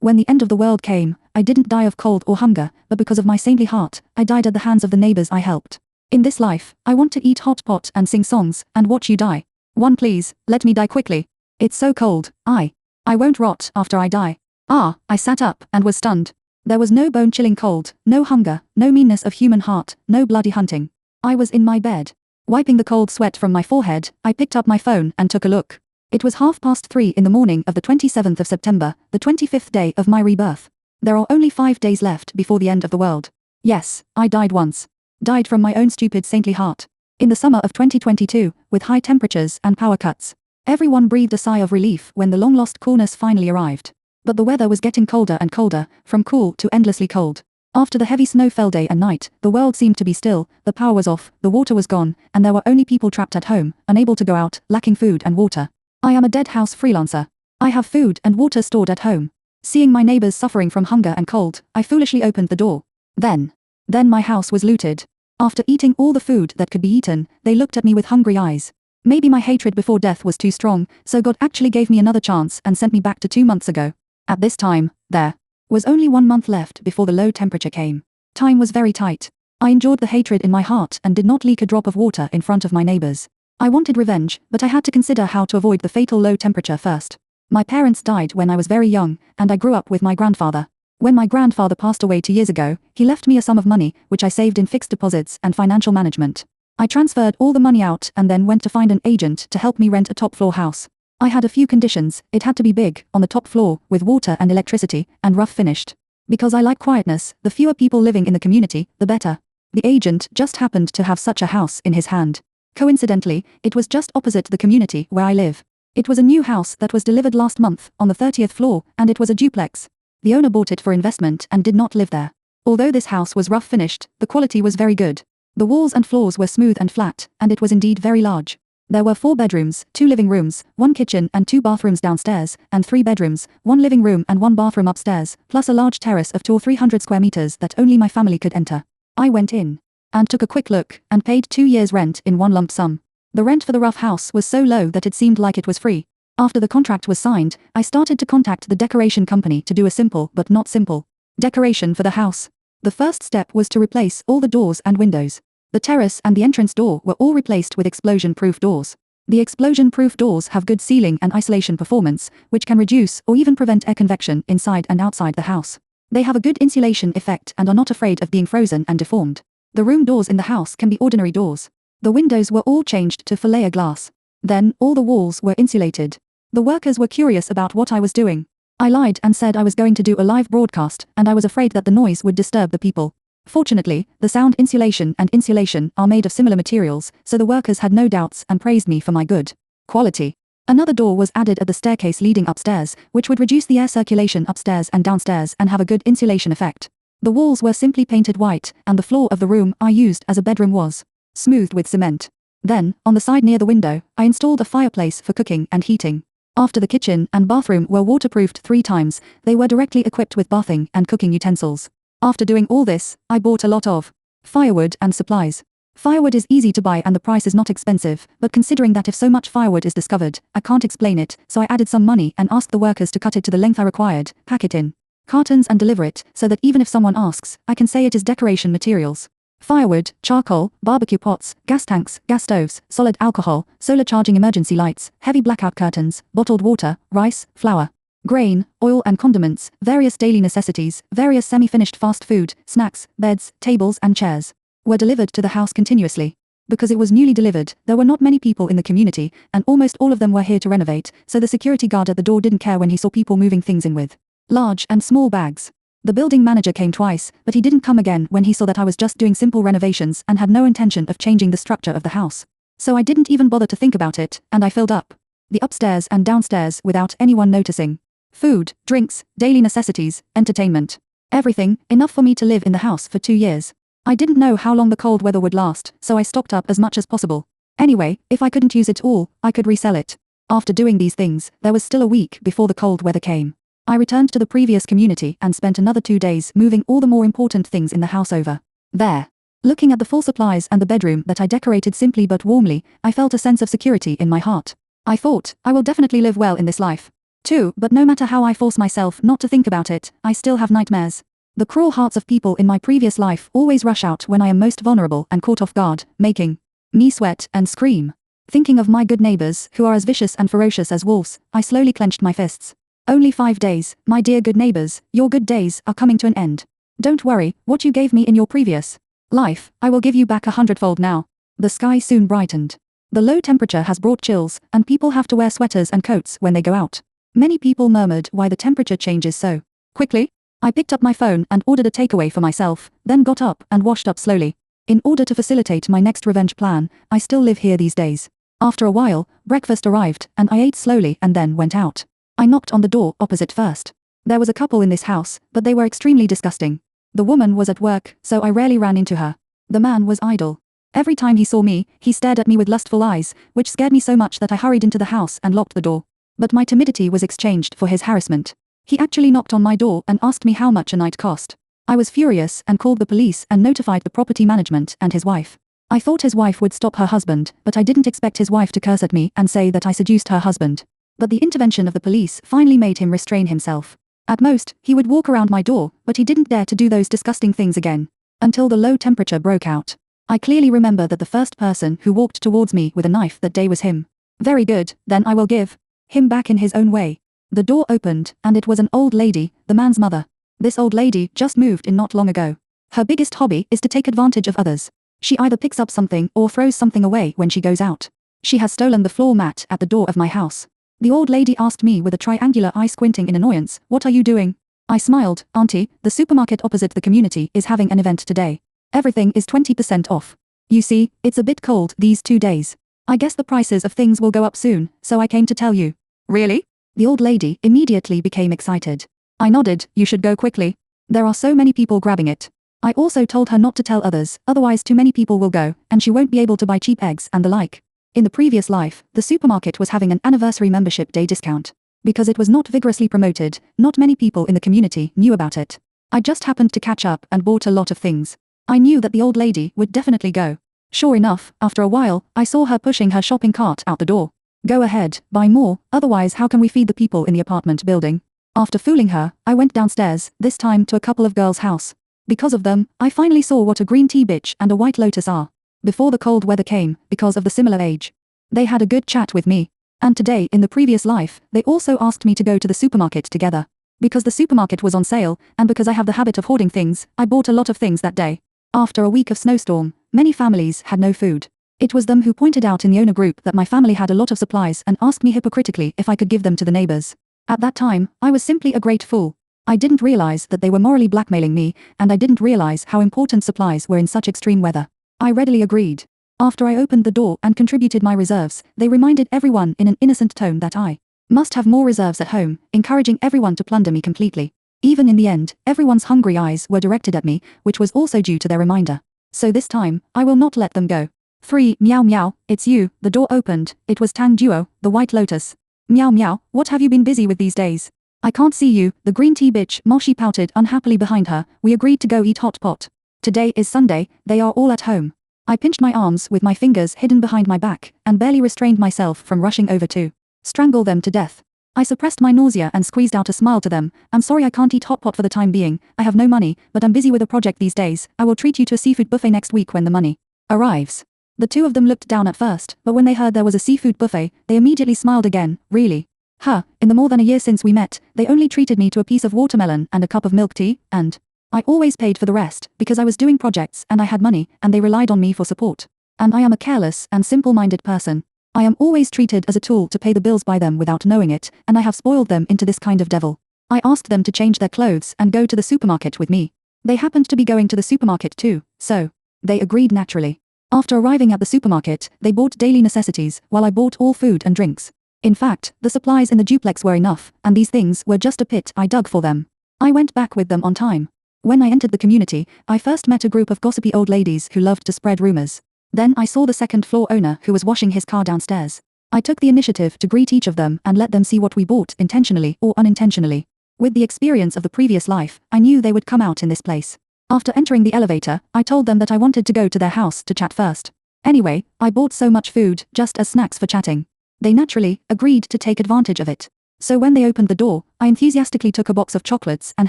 When the end of the world came, I didn't die of cold or hunger, but because of my saintly heart, I died at the hands of the neighbors I helped. In this life, I want to eat hot pot and sing songs, and watch you die. One please, let me die quickly. It's so cold, I won't rot after I die. I sat up and was stunned. There was no bone-chilling cold, no hunger, no meanness of human heart, no bloody hunting. I was in my bed. Wiping the cold sweat from my forehead, I picked up my phone and took a look. It was 3:30 in the morning of the 27th of September, the 25th day of my rebirth. There are only 5 days left before the end of the world. Yes, I died once. Died from my own stupid saintly heart. In the summer of 2022, with high temperatures and power cuts. Everyone breathed a sigh of relief when the long-lost coolness finally arrived. But the weather was getting colder and colder, from cool to endlessly cold. After the heavy snow fell day and night, the world seemed to be still, the power was off, the water was gone, and there were only people trapped at home, unable to go out, lacking food and water. I am a dead house freelancer. I have food and water stored at home. Seeing my neighbors suffering from hunger and cold, I foolishly opened the door. Then my house was looted. After eating all the food that could be eaten, they looked at me with hungry eyes. Maybe my hatred before death was too strong, so God actually gave me another chance and sent me back to 2 months ago. At this time, there was only 1 month left before the low temperature came. Time was very tight. I endured the hatred in my heart and did not leak a drop of water in front of my neighbors. I wanted revenge, but I had to consider how to avoid the fatal low temperature first. My parents died when I was very young, and I grew up with my grandfather. When my grandfather passed away 2 years ago, he left me a sum of money, which I saved in fixed deposits and financial management. I transferred all the money out and then went to find an agent to help me rent a top-floor house. I had a few conditions. It had to be big, on the top floor, with water and electricity, and rough finished. Because I like quietness, the fewer people living in the community, the better. The agent just happened to have such a house in his hand. Coincidentally, it was just opposite the community where I live. It was a new house that was delivered last month, on the 30th floor, and it was a duplex. The owner bought it for investment and did not live there. Although this house was rough finished, the quality was very good. The walls and floors were smooth and flat, and it was indeed very large. There were 4 bedrooms, 2 living rooms, 1 kitchen and 2 bathrooms downstairs, and 3 bedrooms, 1 living room and 1 bathroom upstairs, plus a large terrace of 2 or 300 square meters that only my family could enter. I went in and took a quick look and paid 2 years' rent in one lump sum. The rent for the rough house was so low that it seemed like it was free. After the contract was signed, I started to contact the decoration company to do a simple but not simple decoration for the house. The first step was to replace all the doors and windows. The terrace and the entrance door were all replaced with explosion-proof doors. The explosion-proof doors have good sealing and isolation performance, which can reduce or even prevent air convection inside and outside the house. They have a good insulation effect and are not afraid of being frozen and deformed. The room doors in the house can be ordinary doors. The windows were all changed to full-layer glass. Then, all the walls were insulated. The workers were curious about what I was doing. I lied and said I was going to do a live broadcast, and I was afraid that the noise would disturb the people. Fortunately, the sound insulation and insulation are made of similar materials, so the workers had no doubts and praised me for my good quality. Another door was added at the staircase leading upstairs, which would reduce the air circulation upstairs and downstairs and have a good insulation effect. The walls were simply painted white, and the floor of the room I used as a bedroom was smoothed with cement. Then, on the side near the window, I installed a fireplace for cooking and heating. After the kitchen and bathroom were waterproofed 3 times, they were directly equipped with bathing and cooking utensils. After doing all this, I bought a lot of firewood and supplies. Firewood is easy to buy and the price is not expensive, but considering that if so much firewood is discovered, I can't explain it, so I added some money and asked the workers to cut it to the length I required, pack it in cartons and deliver it, so that even if someone asks, I can say it is decoration materials. Firewood, charcoal, barbecue pots, gas tanks, gas stoves, solid alcohol, solar charging emergency lights, heavy blackout curtains, bottled water, rice, flour, grain, oil and condiments, various daily necessities, various semi-finished fast food, snacks, beds, tables and chairs were delivered to the house continuously. Because it was newly delivered, there were not many people in the community, and almost all of them were here to renovate, so the security guard at the door didn't care when he saw people moving things in with large and small bags. The building manager came twice, but he didn't come again when he saw that I was just doing simple renovations and had no intention of changing the structure of the house. So I didn't even bother to think about it, and I filled up the upstairs and downstairs without anyone noticing. Food, drinks, daily necessities, entertainment. Everything, enough for me to live in the house for 2 years. I didn't know how long the cold weather would last, so I stocked up as much as possible. Anyway, if I couldn't use it all, I could resell it. After doing these things, there was still a week before the cold weather came. I returned to the previous community and spent another 2 days moving all the more important things in the house over there. Looking at the full supplies and the bedroom that I decorated simply but warmly, I felt a sense of security in my heart. I thought, I will definitely live well in this life. too, but no matter how I force myself not to think about it, I still have nightmares. The cruel hearts of people in my previous life always rush out when I am most vulnerable and caught off guard, making me sweat and scream. Thinking of my good neighbors, who are as vicious and ferocious as wolves, I slowly clenched my fists. Only 5 days, my dear good neighbors, your good days are coming to an end. Don't worry, what you gave me in your previous life, I will give you back 100-fold now. The sky soon brightened. The low temperature has brought chills, and people have to wear sweaters and coats when they go out. Many people murmured why the temperature changes so quickly. I picked up my phone and ordered a takeaway for myself, then got up and washed up slowly. In order to facilitate my next revenge plan, I still live here these days. After a while, breakfast arrived, and I ate slowly and then went out. I knocked on the door opposite first. There was a couple in this house, but they were extremely disgusting. The woman was at work, so I rarely ran into her. The man was idle. Every time he saw me, he stared at me with lustful eyes, which scared me so much that I hurried into the house and locked the door. But my timidity was exchanged for his harassment. He actually knocked on my door and asked me how much a night cost. I was furious and called the police and notified the property management and his wife. I thought his wife would stop her husband, but I didn't expect his wife to curse at me and say that I seduced her husband. But the intervention of the police finally made him restrain himself. At most, he would walk around my door, but he didn't dare to do those disgusting things again. Until the low temperature broke out. I clearly remember that the first person who walked towards me with a knife that day was him. Very good, then I will give him back in his own way. The door opened, and it was an old lady, the man's mother. This old lady just moved in not long ago. Her biggest hobby is to take advantage of others. She either picks up something or throws something away when she goes out. She has stolen the floor mat at the door of my house. The old lady asked me with a triangular eye squinting in annoyance, "What are you doing?" I smiled, "Auntie, the supermarket opposite the community is having an event today. Everything is 20% off. You see, it's a bit cold these 2 days. I guess the prices of things will go up soon, so I came to tell you." "Really?" The old lady immediately became excited. I nodded, "You should go quickly. There are so many people grabbing it." I also told her not to tell others, otherwise too many people will go, and she won't be able to buy cheap eggs and the like. In the previous life, the supermarket was having an anniversary membership day discount. Because it was not vigorously promoted, not many people in the community knew about it. I just happened to catch up and bought a lot of things. I knew that the old lady would definitely go. Sure enough, after a while, I saw her pushing her shopping cart out the door. "Go ahead, buy more, otherwise how can we feed the people in the apartment building?" After fooling her, I went downstairs, this time to a couple of girls' house. Because of them, I finally saw what a green tea bitch and a white lotus are. Before the cold weather came, because of the similar age. They had a good chat with me. And today, in the previous life, they also asked me to go to the supermarket together. Because the supermarket was on sale, and because I have the habit of hoarding things, I bought a lot of things that day. After a week of snowstorm, many families had no food. It was them who pointed out in the owner group that my family had a lot of supplies and asked me hypocritically if I could give them to the neighbors. At that time, I was simply a great fool. I didn't realize that they were morally blackmailing me, and I didn't realize how important supplies were in such extreme weather. I readily agreed. After I opened the door and contributed my reserves, they reminded everyone in an innocent tone that I must have more reserves at home, encouraging everyone to plunder me completely. Even in the end, everyone's hungry eyes were directed at me, which was also due to their reminder. So this time, I will not let them go. 3. Meow meow, it's you. The door opened. It was Tang Duo, the white lotus. "Meow meow, what have you been busy with these days?" "I can't see you," the green tea bitch Moshi pouted unhappily behind her. "We agreed to go eat hot pot. Today is Sunday, they are all at home." I pinched my arms with my fingers hidden behind my back, and barely restrained myself from rushing over to strangle them to death. I suppressed my nausea and squeezed out a smile to them. "I'm sorry I can't eat hot pot for the time being. I have no money, but I'm busy with a project these days. I will treat you to a seafood buffet next week when the money arrives." The two of them looked down at first, but when they heard there was a seafood buffet, they immediately smiled again. "Really? Huh, in the more than a year since we met, they only treated me to a piece of watermelon and a cup of milk tea, and I always paid for the rest, because I was doing projects and I had money, and they relied on me for support. And I am a careless and simple-minded person. I am always treated as a tool to pay the bills by them without knowing it, and I have spoiled them into this kind of devil." I asked them to change their clothes and go to the supermarket with me. They happened to be going to the supermarket too, so they agreed naturally. After arriving at the supermarket, they bought daily necessities, while I bought all food and drinks. In fact, the supplies in the duplex were enough, and these things were just a pit I dug for them. I went back with them on time. When I entered the community, I first met a group of gossipy old ladies who loved to spread rumors. Then I saw the second floor owner who was washing his car downstairs. I took the initiative to greet each of them and let them see what we bought intentionally or unintentionally. With the experience of the previous life, I knew they would come out in this place. After entering the elevator, I told them that I wanted to go to their house to chat first. Anyway, I bought so much food, just as snacks for chatting. They naturally agreed to take advantage of it. So when they opened the door, I enthusiastically took a box of chocolates and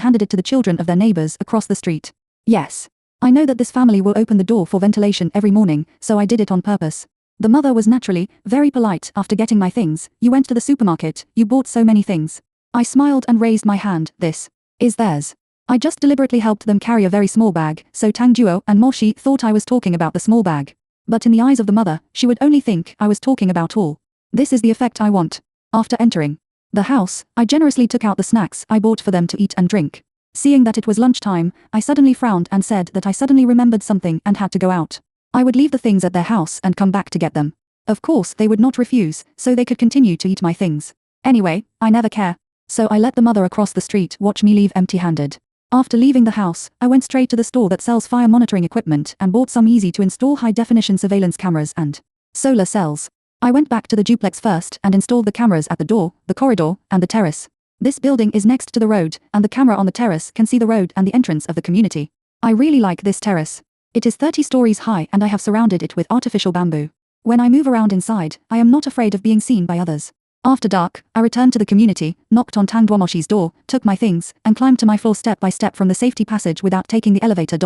handed it to the children of their neighbors across the street. Yes. I know that this family will open the door for ventilation every morning, so I did it on purpose. The mother was naturally very polite. After getting my things, you went to the supermarket, you bought so many things. I smiled and raised my hand. This is theirs. I just deliberately helped them carry a very small bag, so Tang Duo and Moshi thought I was talking about the small bag. But in the eyes of the mother, she would only think I was talking about all. This is the effect I want. After entering the house, I generously took out the snacks I bought for them to eat and drink. Seeing that it was lunchtime, I suddenly frowned and said that I suddenly remembered something and had to go out. I would leave the things at their house and come back to get them. Of course they would not refuse, so they could continue to eat my things. Anyway, I never care. So I let the mother across the street watch me leave empty-handed. After leaving the house, I went straight to the store that sells fire monitoring equipment and bought some easy-to-install high-definition surveillance cameras and solar cells. I went back to the duplex first and installed the cameras at the door, the corridor, and the terrace. This building is next to the road, and the camera on the terrace can see the road and the entrance of the community. I really like this terrace. It is 30 stories high and I have surrounded it with artificial bamboo. When I move around inside, I am not afraid of being seen by others. After dark, I returned to the community, knocked on Tang Duomoshi's door, took my things, and climbed to my floor step by step from the safety passage without taking the elevator.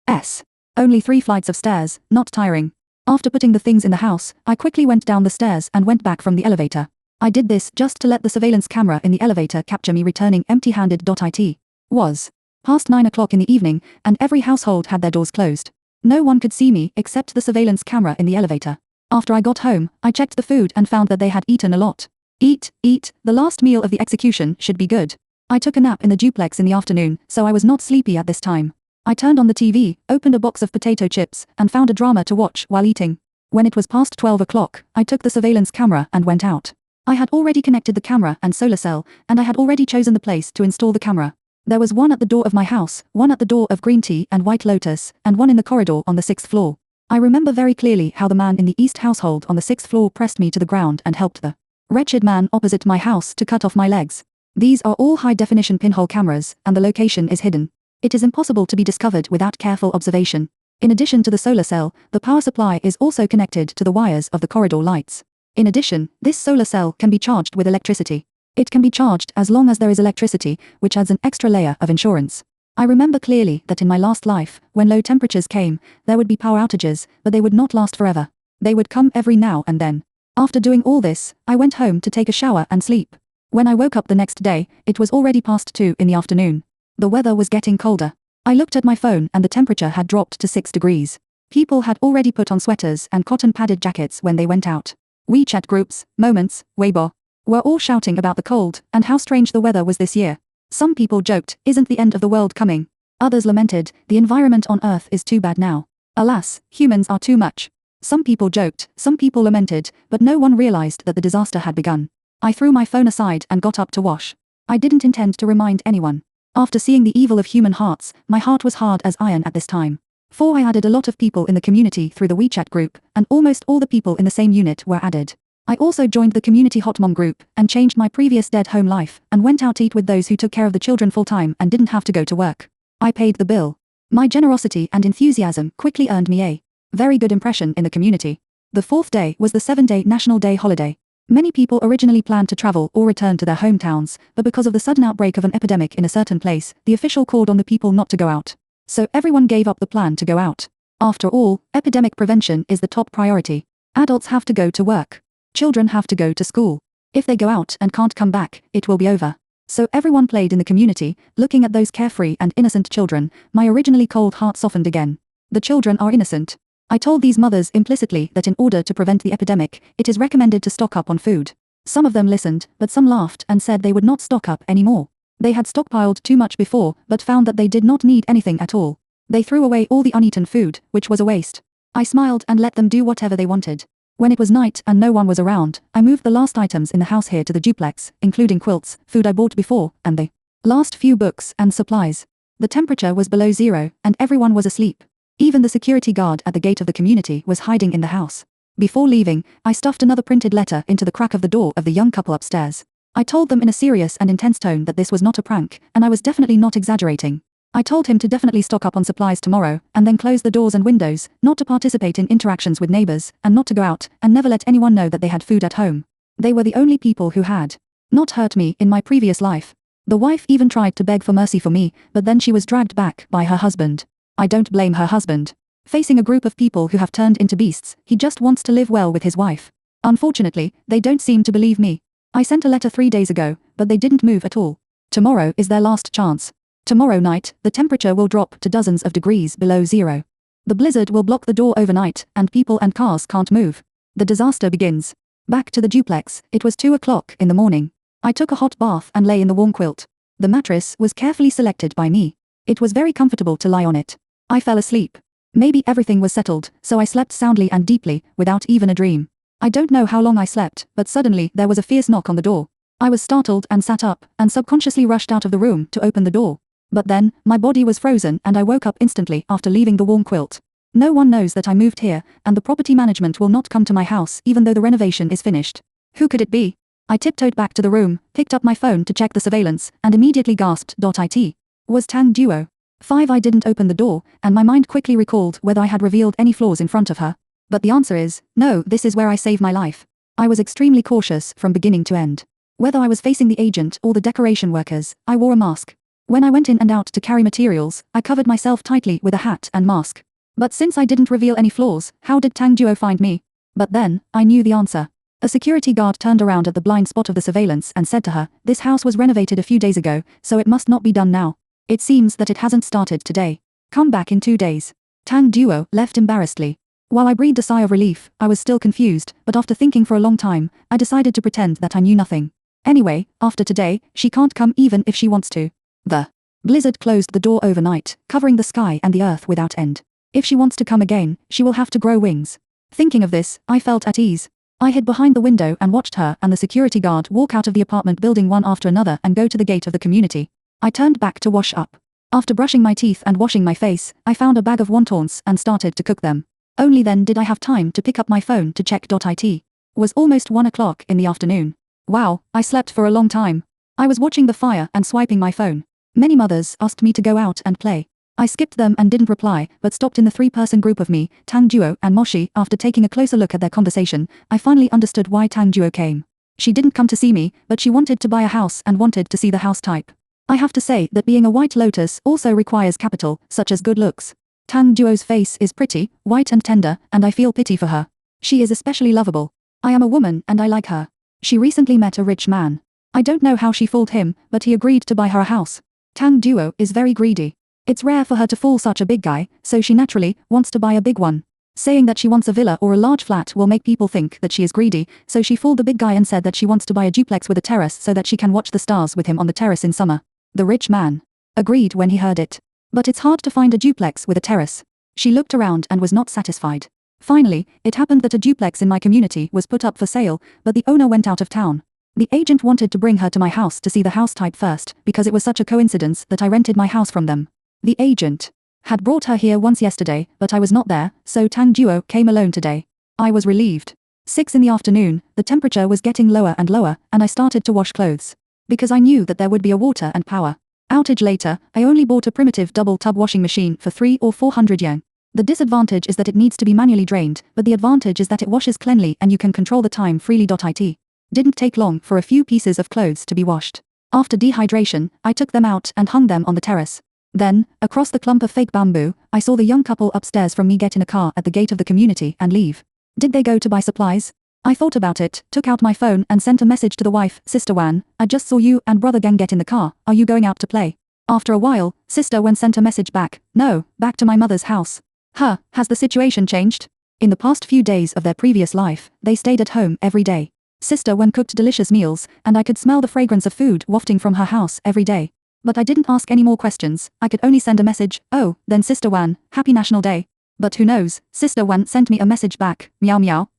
It's only 3 flights of stairs, not tiring. After putting the things in the house, I quickly went down the stairs and went back from the elevator. I did this just to let the surveillance camera in the elevator capture me returning empty-handed. It was past 9 o'clock in the evening, and every household had their doors closed. No one could see me except the surveillance camera in the elevator. After I got home, I checked the food and found that they had eaten a lot. Eat, the last meal of the execution should be good. I took a nap in the duplex in the afternoon, so I was not sleepy at this time. I turned on the TV, opened a box of potato chips, and found a drama to watch while eating. When it was past 12 o'clock, I took the surveillance camera and went out. I had already connected the camera and solar cell, and I had already chosen the place to install the camera. There was one at the door of my house, one at the door of Green Tea and White Lotus, and one in the corridor on the 6th floor. I remember very clearly how the man in the east household on the 6th floor pressed me to the ground and helped the wretched man opposite my house to cut off my legs. These are all high-definition pinhole cameras, and the location is hidden. It is impossible to be discovered without careful observation. In addition to the solar cell, the power supply is also connected to the wires of the corridor lights. In addition, this solar cell can be charged with electricity. It can be charged as long as there is electricity, which adds an extra layer of insurance. I remember clearly that in my last life, when low temperatures came, there would be power outages, but they would not last forever. They would come every now and then. After doing all this, I went home to take a shower and sleep. When I woke up the next day, it was already past 2 in the afternoon. The weather was getting colder. I looked at my phone and the temperature had dropped to 6 degrees. People had already put on sweaters and cotton-padded jackets when they went out. WeChat groups, Moments, Weibo, were all shouting about the cold and how strange the weather was this year. Some people joked, "Isn't the end of the world coming?" Others lamented, "The environment on Earth is too bad now. Alas, humans are too much." Some people joked, some people lamented, but no one realized that the disaster had begun. I threw my phone aside and got up to wash. I didn't intend to remind anyone. After seeing the evil of human hearts, my heart was hard as iron at this time. For I added a lot of people in the community through the WeChat group, and almost all the people in the same unit were added. I also joined the community hot mom group, and changed my previous dead home life, and went out to eat with those who took care of the children full-time and didn't have to go to work. I paid the bill. My generosity and enthusiasm quickly earned me a very good impression in the community. The 4th day was the 7-day National Day holiday. Many people originally planned to travel or return to their hometowns, but because of the sudden outbreak of an epidemic in a certain place, the official called on the people not to go out. So everyone gave up the plan to go out. After all, epidemic prevention is the top priority. Adults have to go to work. Children have to go to school. If they go out and can't come back, it will be over. So everyone played in the community, looking at those carefree and innocent children. My originally cold heart softened again. The children are innocent. I told these mothers implicitly that in order to prevent the epidemic, it is recommended to stock up on food. Some of them listened, but some laughed and said they would not stock up anymore. They had stockpiled too much before, but found that they did not need anything at all. They threw away all the uneaten food, which was a waste. I smiled and let them do whatever they wanted. When it was night and no one was around, I moved the last items in the house here to the duplex, including quilts, food I bought before, and the last few books and supplies. The temperature was below 0, and everyone was asleep. Even the security guard at the gate of the community was hiding in the house. Before leaving, I stuffed another printed letter into the crack of the door of the young couple upstairs. I told them in a serious and intense tone that this was not a prank, and I was definitely not exaggerating. I told him to definitely stock up on supplies tomorrow, and then close the doors and windows, not to participate in interactions with neighbors, and not to go out, and never let anyone know that they had food at home. They were the only people who had not hurt me in my previous life. The wife even tried to beg for mercy for me, but then she was dragged back by her husband. I don't blame her husband. Facing a group of people who have turned into beasts, he just wants to live well with his wife. Unfortunately, they don't seem to believe me. I sent a letter 3 days ago, but they didn't move at all. Tomorrow is their last chance. Tomorrow night, the temperature will drop to dozens of degrees below zero. The blizzard will block the door overnight, and people and cars can't move. The disaster begins. Back to the duplex, it was 2 o'clock in the morning. I took a hot bath and lay in the warm quilt. The mattress was carefully selected by me. It was very comfortable to lie on it. I fell asleep. Maybe everything was settled, so I slept soundly and deeply, without even a dream. I don't know how long I slept, but suddenly there was a fierce knock on the door. I was startled and sat up, and subconsciously rushed out of the room to open the door. But then, my body was frozen and I woke up instantly after leaving the warm quilt. No one knows that I moved here, and the property management will not come to my house even though the renovation is finished. Who could it be? I tiptoed back to the room, picked up my phone to check the surveillance, and immediately gasped. It was Tang Duo. 5. I didn't open the door, and my mind quickly recalled whether I had revealed any flaws in front of her. But the answer is, no, this is where I save my life. I was extremely cautious from beginning to end. Whether I was facing the agent or the decoration workers, I wore a mask. When I went in and out to carry materials, I covered myself tightly with a hat and mask. But since I didn't reveal any flaws, how did Tang Duo find me? But then, I knew the answer. A security guard turned around at the blind spot of the surveillance and said to her, "This house was renovated a few days ago, so it must not be done now. It seems that it hasn't started today. Come back in 2 days." Tang Duo left embarrassedly. While I breathed a sigh of relief, I was still confused, but after thinking for a long time, I decided to pretend that I knew nothing. Anyway, after today, she can't come even if she wants to. The blizzard closed the door overnight, covering the sky and the earth without end. If she wants to come again, she will have to grow wings. Thinking of this, I felt at ease. I hid behind the window and watched her and the security guard walk out of the apartment building one after another and go to the gate of the community. I turned back to wash up. After brushing my teeth and washing my face, I found a bag of wontons and started to cook them. Only then did I have time to pick up my phone to check. It was almost 1 o'clock in the afternoon. Wow, I slept for a long time. I was watching the fire and swiping my phone. Many mothers asked me to go out and play. I skipped them and didn't reply, but stopped in the 3-person group of me, Tang Duo, and Moshi. After taking a closer look at their conversation, I finally understood why Tang Duo came. She didn't come to see me, but she wanted to buy a house and wanted to see the house type. I have to say that being a white lotus also requires capital, such as good looks. Tang Duo's face is pretty, white and tender, and I feel pity for her. She is especially lovable. I am a woman and I like her. She recently met a rich man. I don't know how she fooled him, but he agreed to buy her a house. Tang Duo is very greedy. It's rare for her to fool such a big guy, so she naturally wants to buy a big one. Saying that she wants a villa or a large flat will make people think that she is greedy, so she fooled the big guy and said that she wants to buy a duplex with a terrace so that she can watch the stars with him on the terrace in summer. The rich man agreed when he heard it. But it's hard to find a duplex with a terrace. She looked around and was not satisfied. Finally, it happened that a duplex in my community was put up for sale, but the owner went out of town. The agent wanted to bring her to my house to see the house type first, because it was such a coincidence that I rented my house from them. The agent had brought her here once yesterday, but I was not there, so Tang Duo came alone today. I was relieved. 6 in the afternoon, the temperature was getting lower and lower, and I started to wash clothes. Because I knew that there would be a water and power outage later, I only bought a primitive double tub washing machine for 300 or 400 yen. The disadvantage is that it needs to be manually drained, but the advantage is that it washes cleanly and you can control the time freely. It didn't take long for a few pieces of clothes to be washed. After dehydration, I took them out and hung them on the terrace. Then, across the clump of fake bamboo, I saw the young couple upstairs from me get in a car at the gate of the community and leave. Did they go to buy supplies? I thought about it, took out my phone and sent a message to the wife, "Sister Wan, I just saw you and brother Gang get in the car, are you going out to play?" After a while, Sister Wan sent a message back, "No, back to my mother's house." Has the situation changed? In the past few days of their previous life, they stayed at home every day. Sister Wan cooked delicious meals, and I could smell the fragrance of food wafting from her house every day. But I didn't ask any more questions, I could only send a message, "Oh, then Sister Wan, happy National Day." But who knows, Sister Wan sent me a message back, "Meow meow,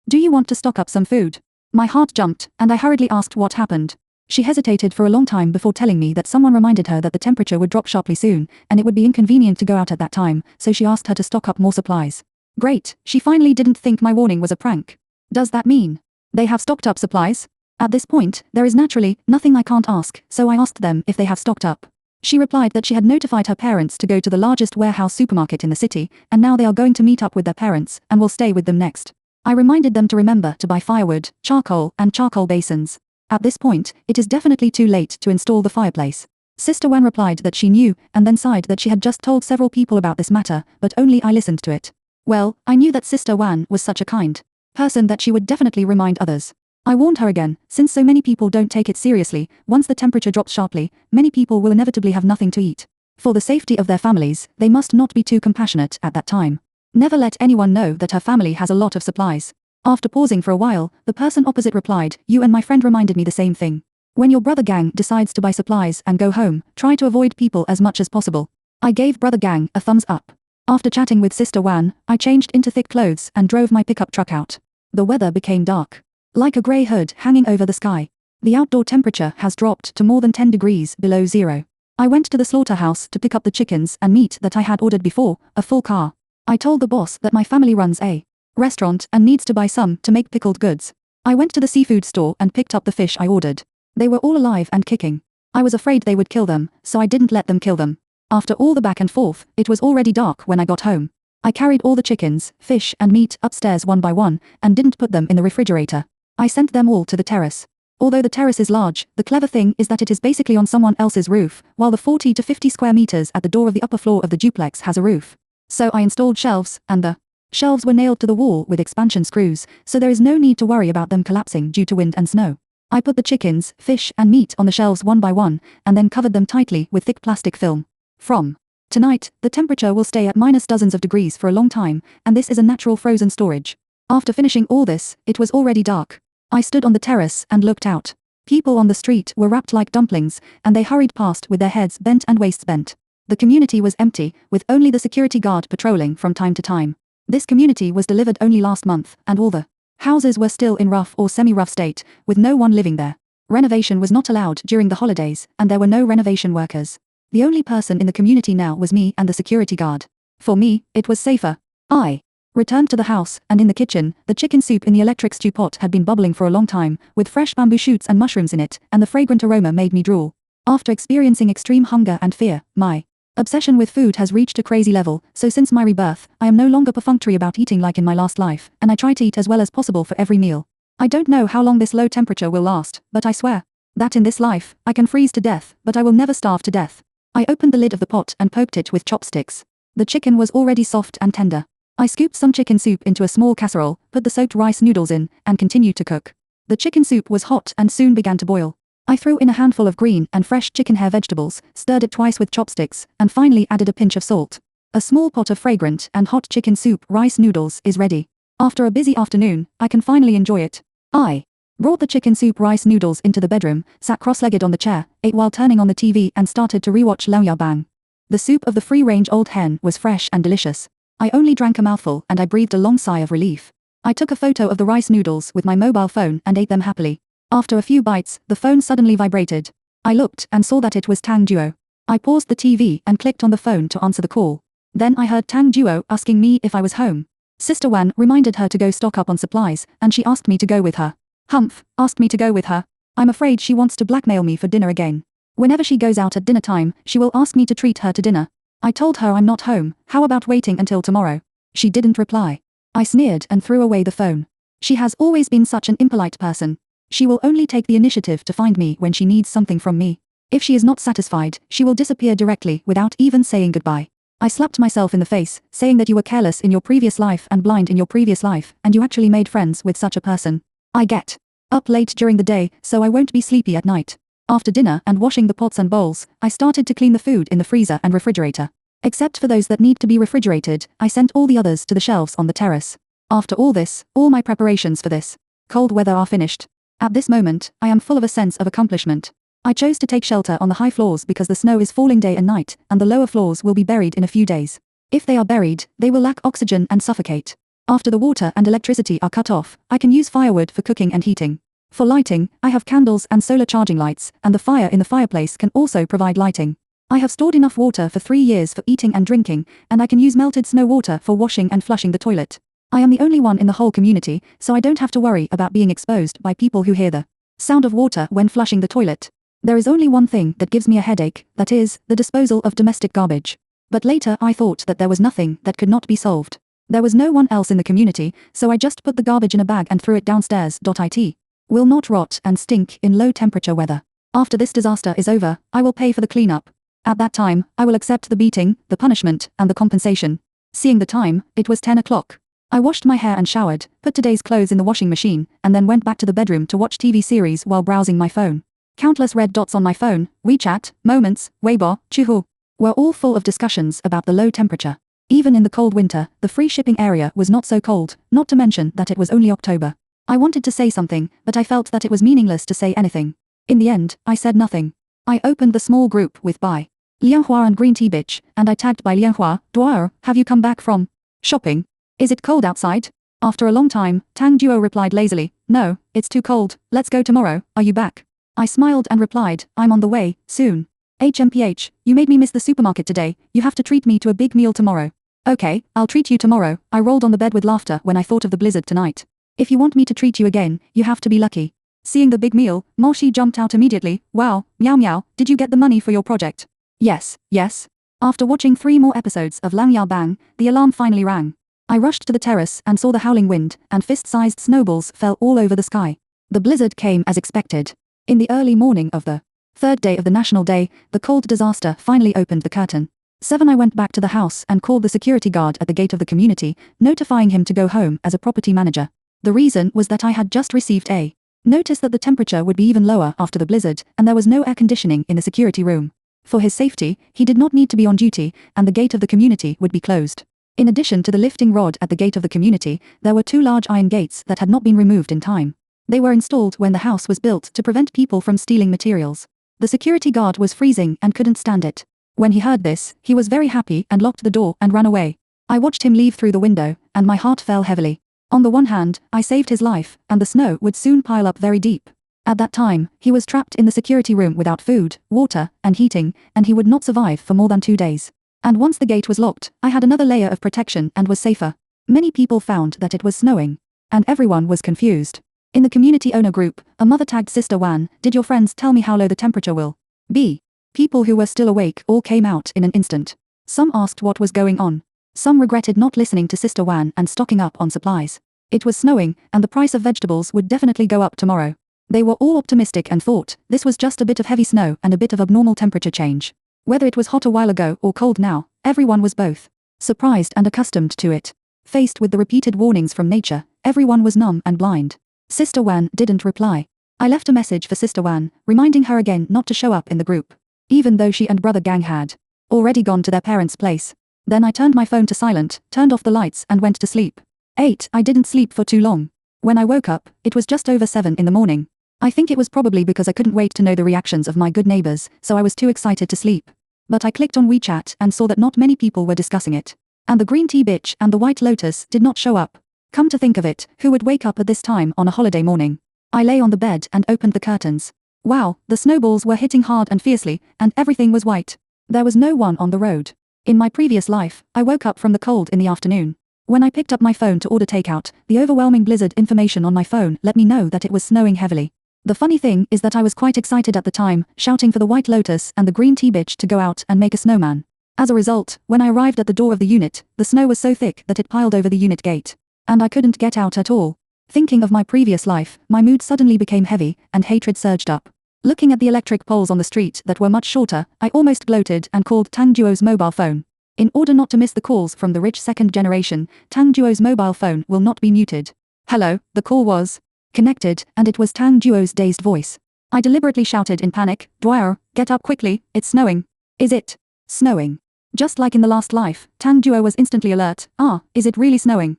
do you want to stock up some food?" My heart jumped, and I hurriedly asked what happened. She hesitated for a long time before telling me that someone reminded her that the temperature would drop sharply soon, and it would be inconvenient to go out at that time, so she asked her to stock up more supplies. Great, she finally didn't think my warning was a prank. Does that mean they have stocked up supplies? At this point, there is naturally nothing I can't ask, so I asked them if they have stocked up. She replied that she had notified her parents to go to the largest warehouse supermarket in the city, and now they are going to meet up with their parents, and will stay with them next. I reminded them to remember to buy firewood, charcoal, and charcoal basins. At this point, it is definitely too late to install the fireplace. Sister Wan replied that she knew, and then sighed that she had just told several people about this matter, but only I listened to it. Well, I knew that Sister Wan was such a kind person that she would definitely remind others. I warned her again, since so many people don't take it seriously, once the temperature drops sharply, many people will inevitably have nothing to eat. For the safety of their families, they must not be too compassionate at that time. Never let anyone know that her family has a lot of supplies. After pausing for a while, the person opposite replied, "You and my friend reminded me the same thing. When your brother gang decides to buy supplies and go home, try to avoid people as much as possible." I gave brother gang a thumbs up. After chatting with Sister Wan, I changed into thick clothes and drove my pickup truck out. The weather became dark, like a grey hood hanging over the sky. The outdoor temperature has dropped to more than 10 degrees below zero. I went to the slaughterhouse to pick up the chickens and meat that I had ordered before, a full car. I told the boss that my family runs a restaurant and needs to buy some to make pickled goods. I went to the seafood store and picked up the fish I ordered. They were all alive and kicking. I was afraid they would kill them, so I didn't let them kill them. After all the back and forth, it was already dark when I got home. I carried all the chickens, fish and meat upstairs one by one, and didn't put them in the refrigerator. I sent them all to the terrace. Although the terrace is large, the clever thing is that it is basically on someone else's roof, while the 40 to 50 square meters at the door of the upper floor of the duplex has a roof. So I installed shelves, and the shelves were nailed to the wall with expansion screws, so there is no need to worry about them collapsing due to wind and snow. I put the chickens, fish and meat on the shelves one by one, and then covered them tightly with thick plastic film. From tonight, the temperature will stay at minus dozens of degrees for a long time, and this is a natural frozen storage. After finishing all this, it was already dark. I stood on the terrace and looked out. People on the street were wrapped like dumplings, and they hurried past with their heads bent and waists bent. The community was empty, with only the security guard patrolling from time to time. This community was delivered only last month, and all the houses were still in rough or semi-rough state, with no one living there. Renovation was not allowed during the holidays, and there were no renovation workers. The only person in the community now was me and the security guard. For me, it was safer. I returned to the house, and in the kitchen, the chicken soup in the electric stew pot had been bubbling for a long time, with fresh bamboo shoots and mushrooms in it, and the fragrant aroma made me drool. After experiencing extreme hunger and fear, my obsession with food has reached a crazy level, so since my rebirth, I am no longer perfunctory about eating like in my last life, and I try to eat as well as possible for every meal. I don't know how long this low temperature will last, but I swear that in this life, I can freeze to death, but I will never starve to death. I opened the lid of the pot and poked it with chopsticks. The chicken was already soft and tender. I scooped some chicken soup into a small casserole, put the soaked rice noodles in, and continued to cook. The chicken soup was hot and soon began to boil. I threw in a handful of green and fresh chicken hair vegetables, stirred it twice with chopsticks, and finally added a pinch of salt. A small pot of fragrant and hot chicken soup rice noodles is ready. After a busy afternoon, I can finally enjoy it. I brought the chicken soup rice noodles into the bedroom, sat cross-legged on the chair, ate while turning on the TV and started to rewatch Lao Ya Bang. The soup of the free-range old hen was fresh and delicious. I only drank a mouthful and I breathed a long sigh of relief. I took a photo of the rice noodles with my mobile phone and ate them happily. After a few bites, the phone suddenly vibrated. I looked and saw that it was Tang Duo. I paused the TV and clicked on the phone to answer the call. Then I heard Tang Duo asking me if I was home. Sister Wan reminded her to go stock up on supplies, and she asked me to go with her. Humph, asked me to go with her. I'm afraid she wants to blackmail me for dinner again. Whenever she goes out at dinner time, she will ask me to treat her to dinner. I told her I'm not home, how about waiting until tomorrow? She didn't reply. I sneered and threw away the phone. She has always been such an impolite person. She will only take the initiative to find me when she needs something from me. If she is not satisfied, she will disappear directly without even saying goodbye. I slapped myself in the face, saying that you were careless in your previous life and blind in your previous life, and you actually made friends with such a person. I get up late during the day, so I won't be sleepy at night. After dinner and washing the pots and bowls, I started to clean the food in the freezer and refrigerator. Except for those that need to be refrigerated, I sent all the others to the shelves on the terrace. After all this, all my preparations for this cold weather are finished. At this moment, I am full of a sense of accomplishment. I chose to take shelter on the high floors because the snow is falling day and night, and the lower floors will be buried in a few days. If they are buried, they will lack oxygen and suffocate. After the water and electricity are cut off, I can use firewood for cooking and heating. For lighting, I have candles and solar charging lights, and the fire in the fireplace can also provide lighting. I have stored enough water for 3 years for eating and drinking, and I can use melted snow water for washing and flushing the toilet. I am the only one in the whole community, so I don't have to worry about being exposed by people who hear the sound of water when flushing the toilet. There is only one thing that gives me a headache, that is, the disposal of domestic garbage. But later I thought that there was nothing that could not be solved. There was no one else in the community, so I just put the garbage in a bag and threw it downstairs. It will not rot and stink in low temperature weather. After this disaster is over, I will pay for the cleanup. At that time, I will accept the beating, the punishment, and the compensation. Seeing the time, it was 10 o'clock. I washed my hair and showered, put today's clothes in the washing machine, and then went back to the bedroom to watch TV series while browsing my phone. Countless red dots on my phone, WeChat, Moments, Weibo, Qihoo, were all full of discussions about the low temperature. Even in the cold winter, the free shipping area was not so cold, not to mention that it was only October. I wanted to say something, but I felt that it was meaningless to say anything. In the end, I said nothing. I opened the small group with Bai Lianhua and Green Tea Bitch, and I tagged Bai Lianhua, Dwyer, have you come back from shopping? Is it cold outside? After a long time, Tang Duo replied lazily, no, it's too cold, let's go tomorrow, are you back? I smiled and replied, I'm on the way, soon. HMPH, you made me miss the supermarket today, you have to treat me to a big meal tomorrow. Okay, I'll treat you tomorrow. I rolled on the bed with laughter when I thought of the blizzard tonight. If you want me to treat you again, you have to be lucky. Seeing the big meal, Moshi jumped out immediately, wow, meow meow, did you get the money for your project? Yes, yes. After watching 3 more episodes of Lang Yao Bang, the alarm finally rang. I rushed to the terrace and saw the howling wind, and fist-sized snowballs fell all over the sky. The blizzard came as expected. In the early morning of the 3rd day of the National Day, the cold disaster finally opened the curtain. 7 I went back to the house and called the security guard at the gate of the community, notifying him to go home as a property manager. The reason was that I had just received a notice that the temperature would be even lower after the blizzard, and there was no air conditioning in the security room. For his safety, he did not need to be on duty, and the gate of the community would be closed. In addition to the lifting rod at the gate of the community, there were 2 large iron gates that had not been removed in time. They were installed when the house was built to prevent people from stealing materials. The security guard was freezing and couldn't stand it. When he heard this, he was very happy and locked the door and ran away. I watched him leave through the window, and my heart fell heavily. On the one hand, I saved his life, and the snow would soon pile up very deep. At that time, he was trapped in the security room without food, water, and heating, and he would not survive for more than 2 days. And once the gate was locked, I had another layer of protection and was safer. Many people found that it was snowing. And everyone was confused. In the community owner group, a mother tagged Sister Wan, did your friends tell me how low the temperature will be? People who were still awake all came out in an instant. Some asked what was going on. Some regretted not listening to Sister Wan and stocking up on supplies. It was snowing, and the price of vegetables would definitely go up tomorrow. They were all optimistic and thought, this was just a bit of heavy snow and a bit of abnormal temperature change. Whether it was hot a while ago or cold now, everyone was both surprised and accustomed to it. Faced with the repeated warnings from nature, everyone was numb and blind. Sister Wan didn't reply. I left a message for Sister Wan, reminding her again not to show up in the group, even though she and brother Gang had already gone to their parents' place. Then I turned my phone to silent, turned off the lights and went to sleep. 8 I didn't sleep for too long. When I woke up, it was just over 7 in the morning. I think it was probably because I couldn't wait to know the reactions of my good neighbors, so I was too excited to sleep. But I clicked on WeChat and saw that not many people were discussing it. And the Green Tea Bitch and the White Lotus did not show up. Come to think of it, who would wake up at this time on a holiday morning? I lay on the bed and opened the curtains. Wow, the snowballs were hitting hard and fiercely, and everything was white. There was no one on the road. In my previous life, I woke up from the cold in the afternoon. When I picked up my phone to order takeout, the overwhelming blizzard information on my phone let me know that it was snowing heavily. The funny thing is that I was quite excited at the time, shouting for the White Lotus and the Green Tea Bitch to go out and make a snowman. As a result, when I arrived at the door of the unit, the snow was so thick that it piled over the unit gate. And I couldn't get out at all. Thinking of my previous life, my mood suddenly became heavy, and hatred surged up. Looking at the electric poles on the street that were much shorter, I almost gloated and called Tang Duo's mobile phone. In order not to miss the calls from the rich second generation, Tang Duo's mobile phone will not be muted. Hello, the call was connected, and it was Tang Duo's dazed voice. I deliberately shouted in panic, Dwyer, get up quickly, it's snowing. Is it snowing? Just like in the last life, Tang Duo was instantly alert. Is it really snowing?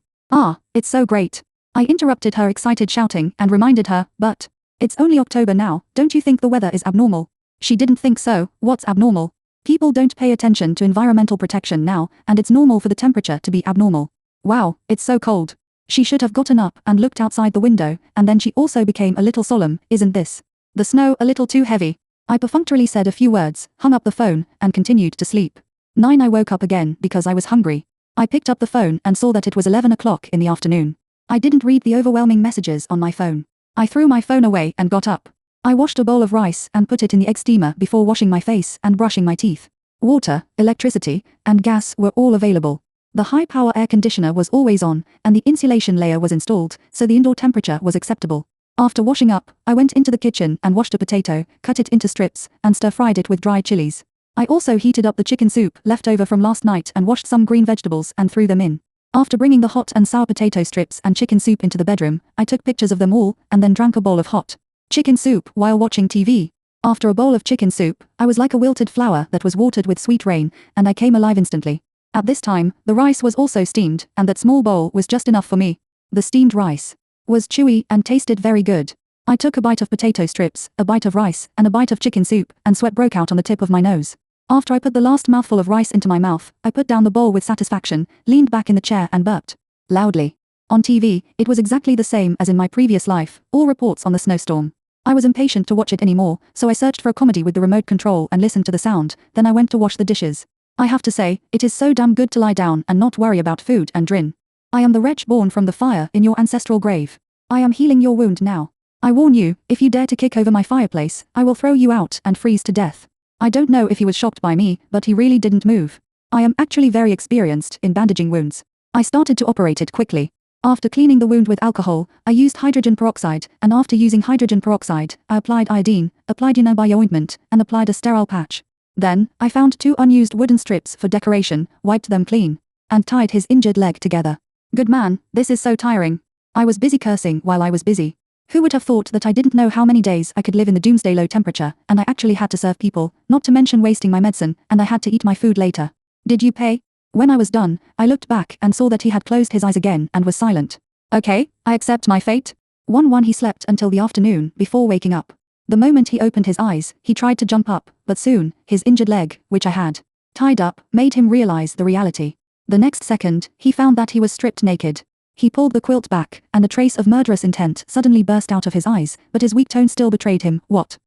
It's so great. I interrupted her excited shouting and reminded her, but it's only October now, don't you think the weather is abnormal? She didn't think so. What's abnormal? People don't pay attention to environmental protection now, and it's normal for the temperature to be abnormal. Wow, it's so cold. She should have gotten up and looked outside the window, and then she also became a little solemn, isn't this? The snow a little too heavy. I perfunctorily said a few words, hung up the phone, and continued to sleep. 9 I woke up again because I was hungry. I picked up the phone and saw that it was 11 o'clock in the afternoon. I didn't read the overwhelming messages on my phone. I threw my phone away and got up. I washed a bowl of rice and put it in the egg steamer before washing my face and brushing my teeth. Water, electricity, and gas were all available. The high-power air conditioner was always on, and the insulation layer was installed, so the indoor temperature was acceptable. After washing up, I went into the kitchen and washed a potato, cut it into strips, and stir-fried it with dried chilies. I also heated up the chicken soup left over from last night and washed some green vegetables and threw them in. After bringing the hot and sour potato strips and chicken soup into the bedroom, I took pictures of them all, and then drank a bowl of hot chicken soup while watching TV. After a bowl of chicken soup, I was like a wilted flower that was watered with sweet rain, and I came alive instantly. At this time, the rice was also steamed, and that small bowl was just enough for me. The steamed rice was chewy and tasted very good. I took a bite of potato strips, a bite of rice, and a bite of chicken soup, and sweat broke out on the tip of my nose. After I put the last mouthful of rice into my mouth, I put down the bowl with satisfaction, leaned back in the chair and burped loudly. On TV, it was exactly the same as in my previous life, all reports on the snowstorm. I was impatient to watch it anymore, so I searched for a comedy with the remote control and listened to the sound, then I went to wash the dishes. I have to say, it is so damn good to lie down and not worry about food and drink. I am the wretch born from the fire in your ancestral grave. I am healing your wound now. I warn you, if you dare to kick over my fireplace, I will throw you out and freeze to death. I don't know if he was shocked by me, but he really didn't move. I am actually very experienced in bandaging wounds. I started to operate it quickly. After cleaning the wound with alcohol, I used hydrogen peroxide, and after using hydrogen peroxide, I applied iodine, applied Unibio ointment, and applied a sterile patch. Then, I found 2 unused wooden strips for decoration, wiped them clean, and tied his injured leg together. Good man, this is so tiring. I was busy cursing while I was busy. Who would have thought that I didn't know how many days I could live in the Doomsday low temperature, and I actually had to serve people, not to mention wasting my medicine, and I had to eat my food later. Did you pay? When I was done, I looked back and saw that he had closed his eyes again and was silent. Okay, I accept my fate. 1 He slept until the afternoon before waking up. The moment he opened his eyes, he tried to jump up, but soon, his injured leg, which I had tied up, made him realize the reality. The next second, he found that he was stripped naked. He pulled the quilt back, and a trace of murderous intent suddenly burst out of his eyes, but his weak tone still betrayed him. What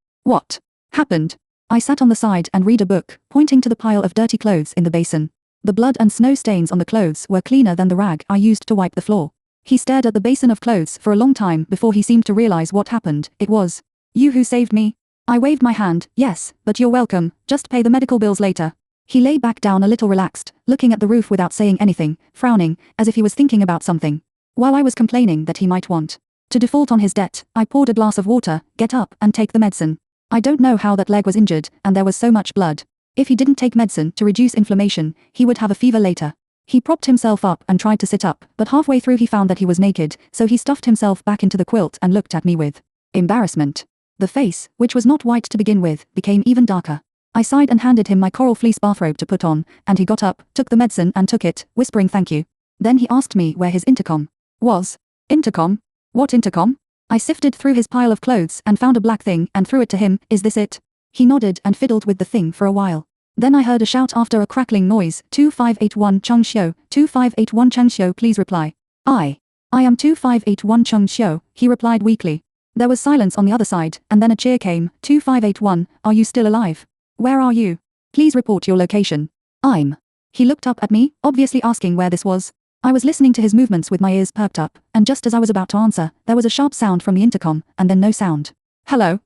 happened? I sat on the side and read a book, pointing to the pile of dirty clothes in the basin. The blood and snow stains on the clothes were cleaner than the rag I used to wipe the floor. He stared at the basin of clothes for a long time before he seemed to realize what happened. It was you who saved me. I waved my hand. Yes, but you're welcome, just pay the medical bills later. He lay back down a little relaxed, looking at the roof without saying anything, frowning, as if he was thinking about something. While I was complaining that he might want to default on his debt, I poured a glass of water, get up, and take the medicine. I don't know how that leg was injured, and there was so much blood. If he didn't take medicine to reduce inflammation, he would have a fever later. He propped himself up and tried to sit up, but halfway through he found that he was naked, so he stuffed himself back into the quilt and looked at me with embarrassment. The face, which was not white to begin with, became even darker. I sighed and handed him my coral fleece bathrobe to put on, and he got up, took the medicine and took it, whispering thank you. Then he asked me where his intercom was. Intercom? What intercom? I sifted through his pile of clothes and found a black thing and threw it to him. Is this it? He nodded and fiddled with the thing for a while. Then I heard a shout after a crackling noise. 2581 Chung Xiu, 2581 Chung Xiu, please reply. I am 2581 Chung Xiu, he replied weakly. There was silence on the other side, and then a cheer came. 2581, are you still alive? Where are you? Please report your location. He looked up at me, obviously asking where this was. I was listening to his movements with my ears perked up, and just as I was about to answer, there was a sharp sound from the intercom, and then no sound. Hello,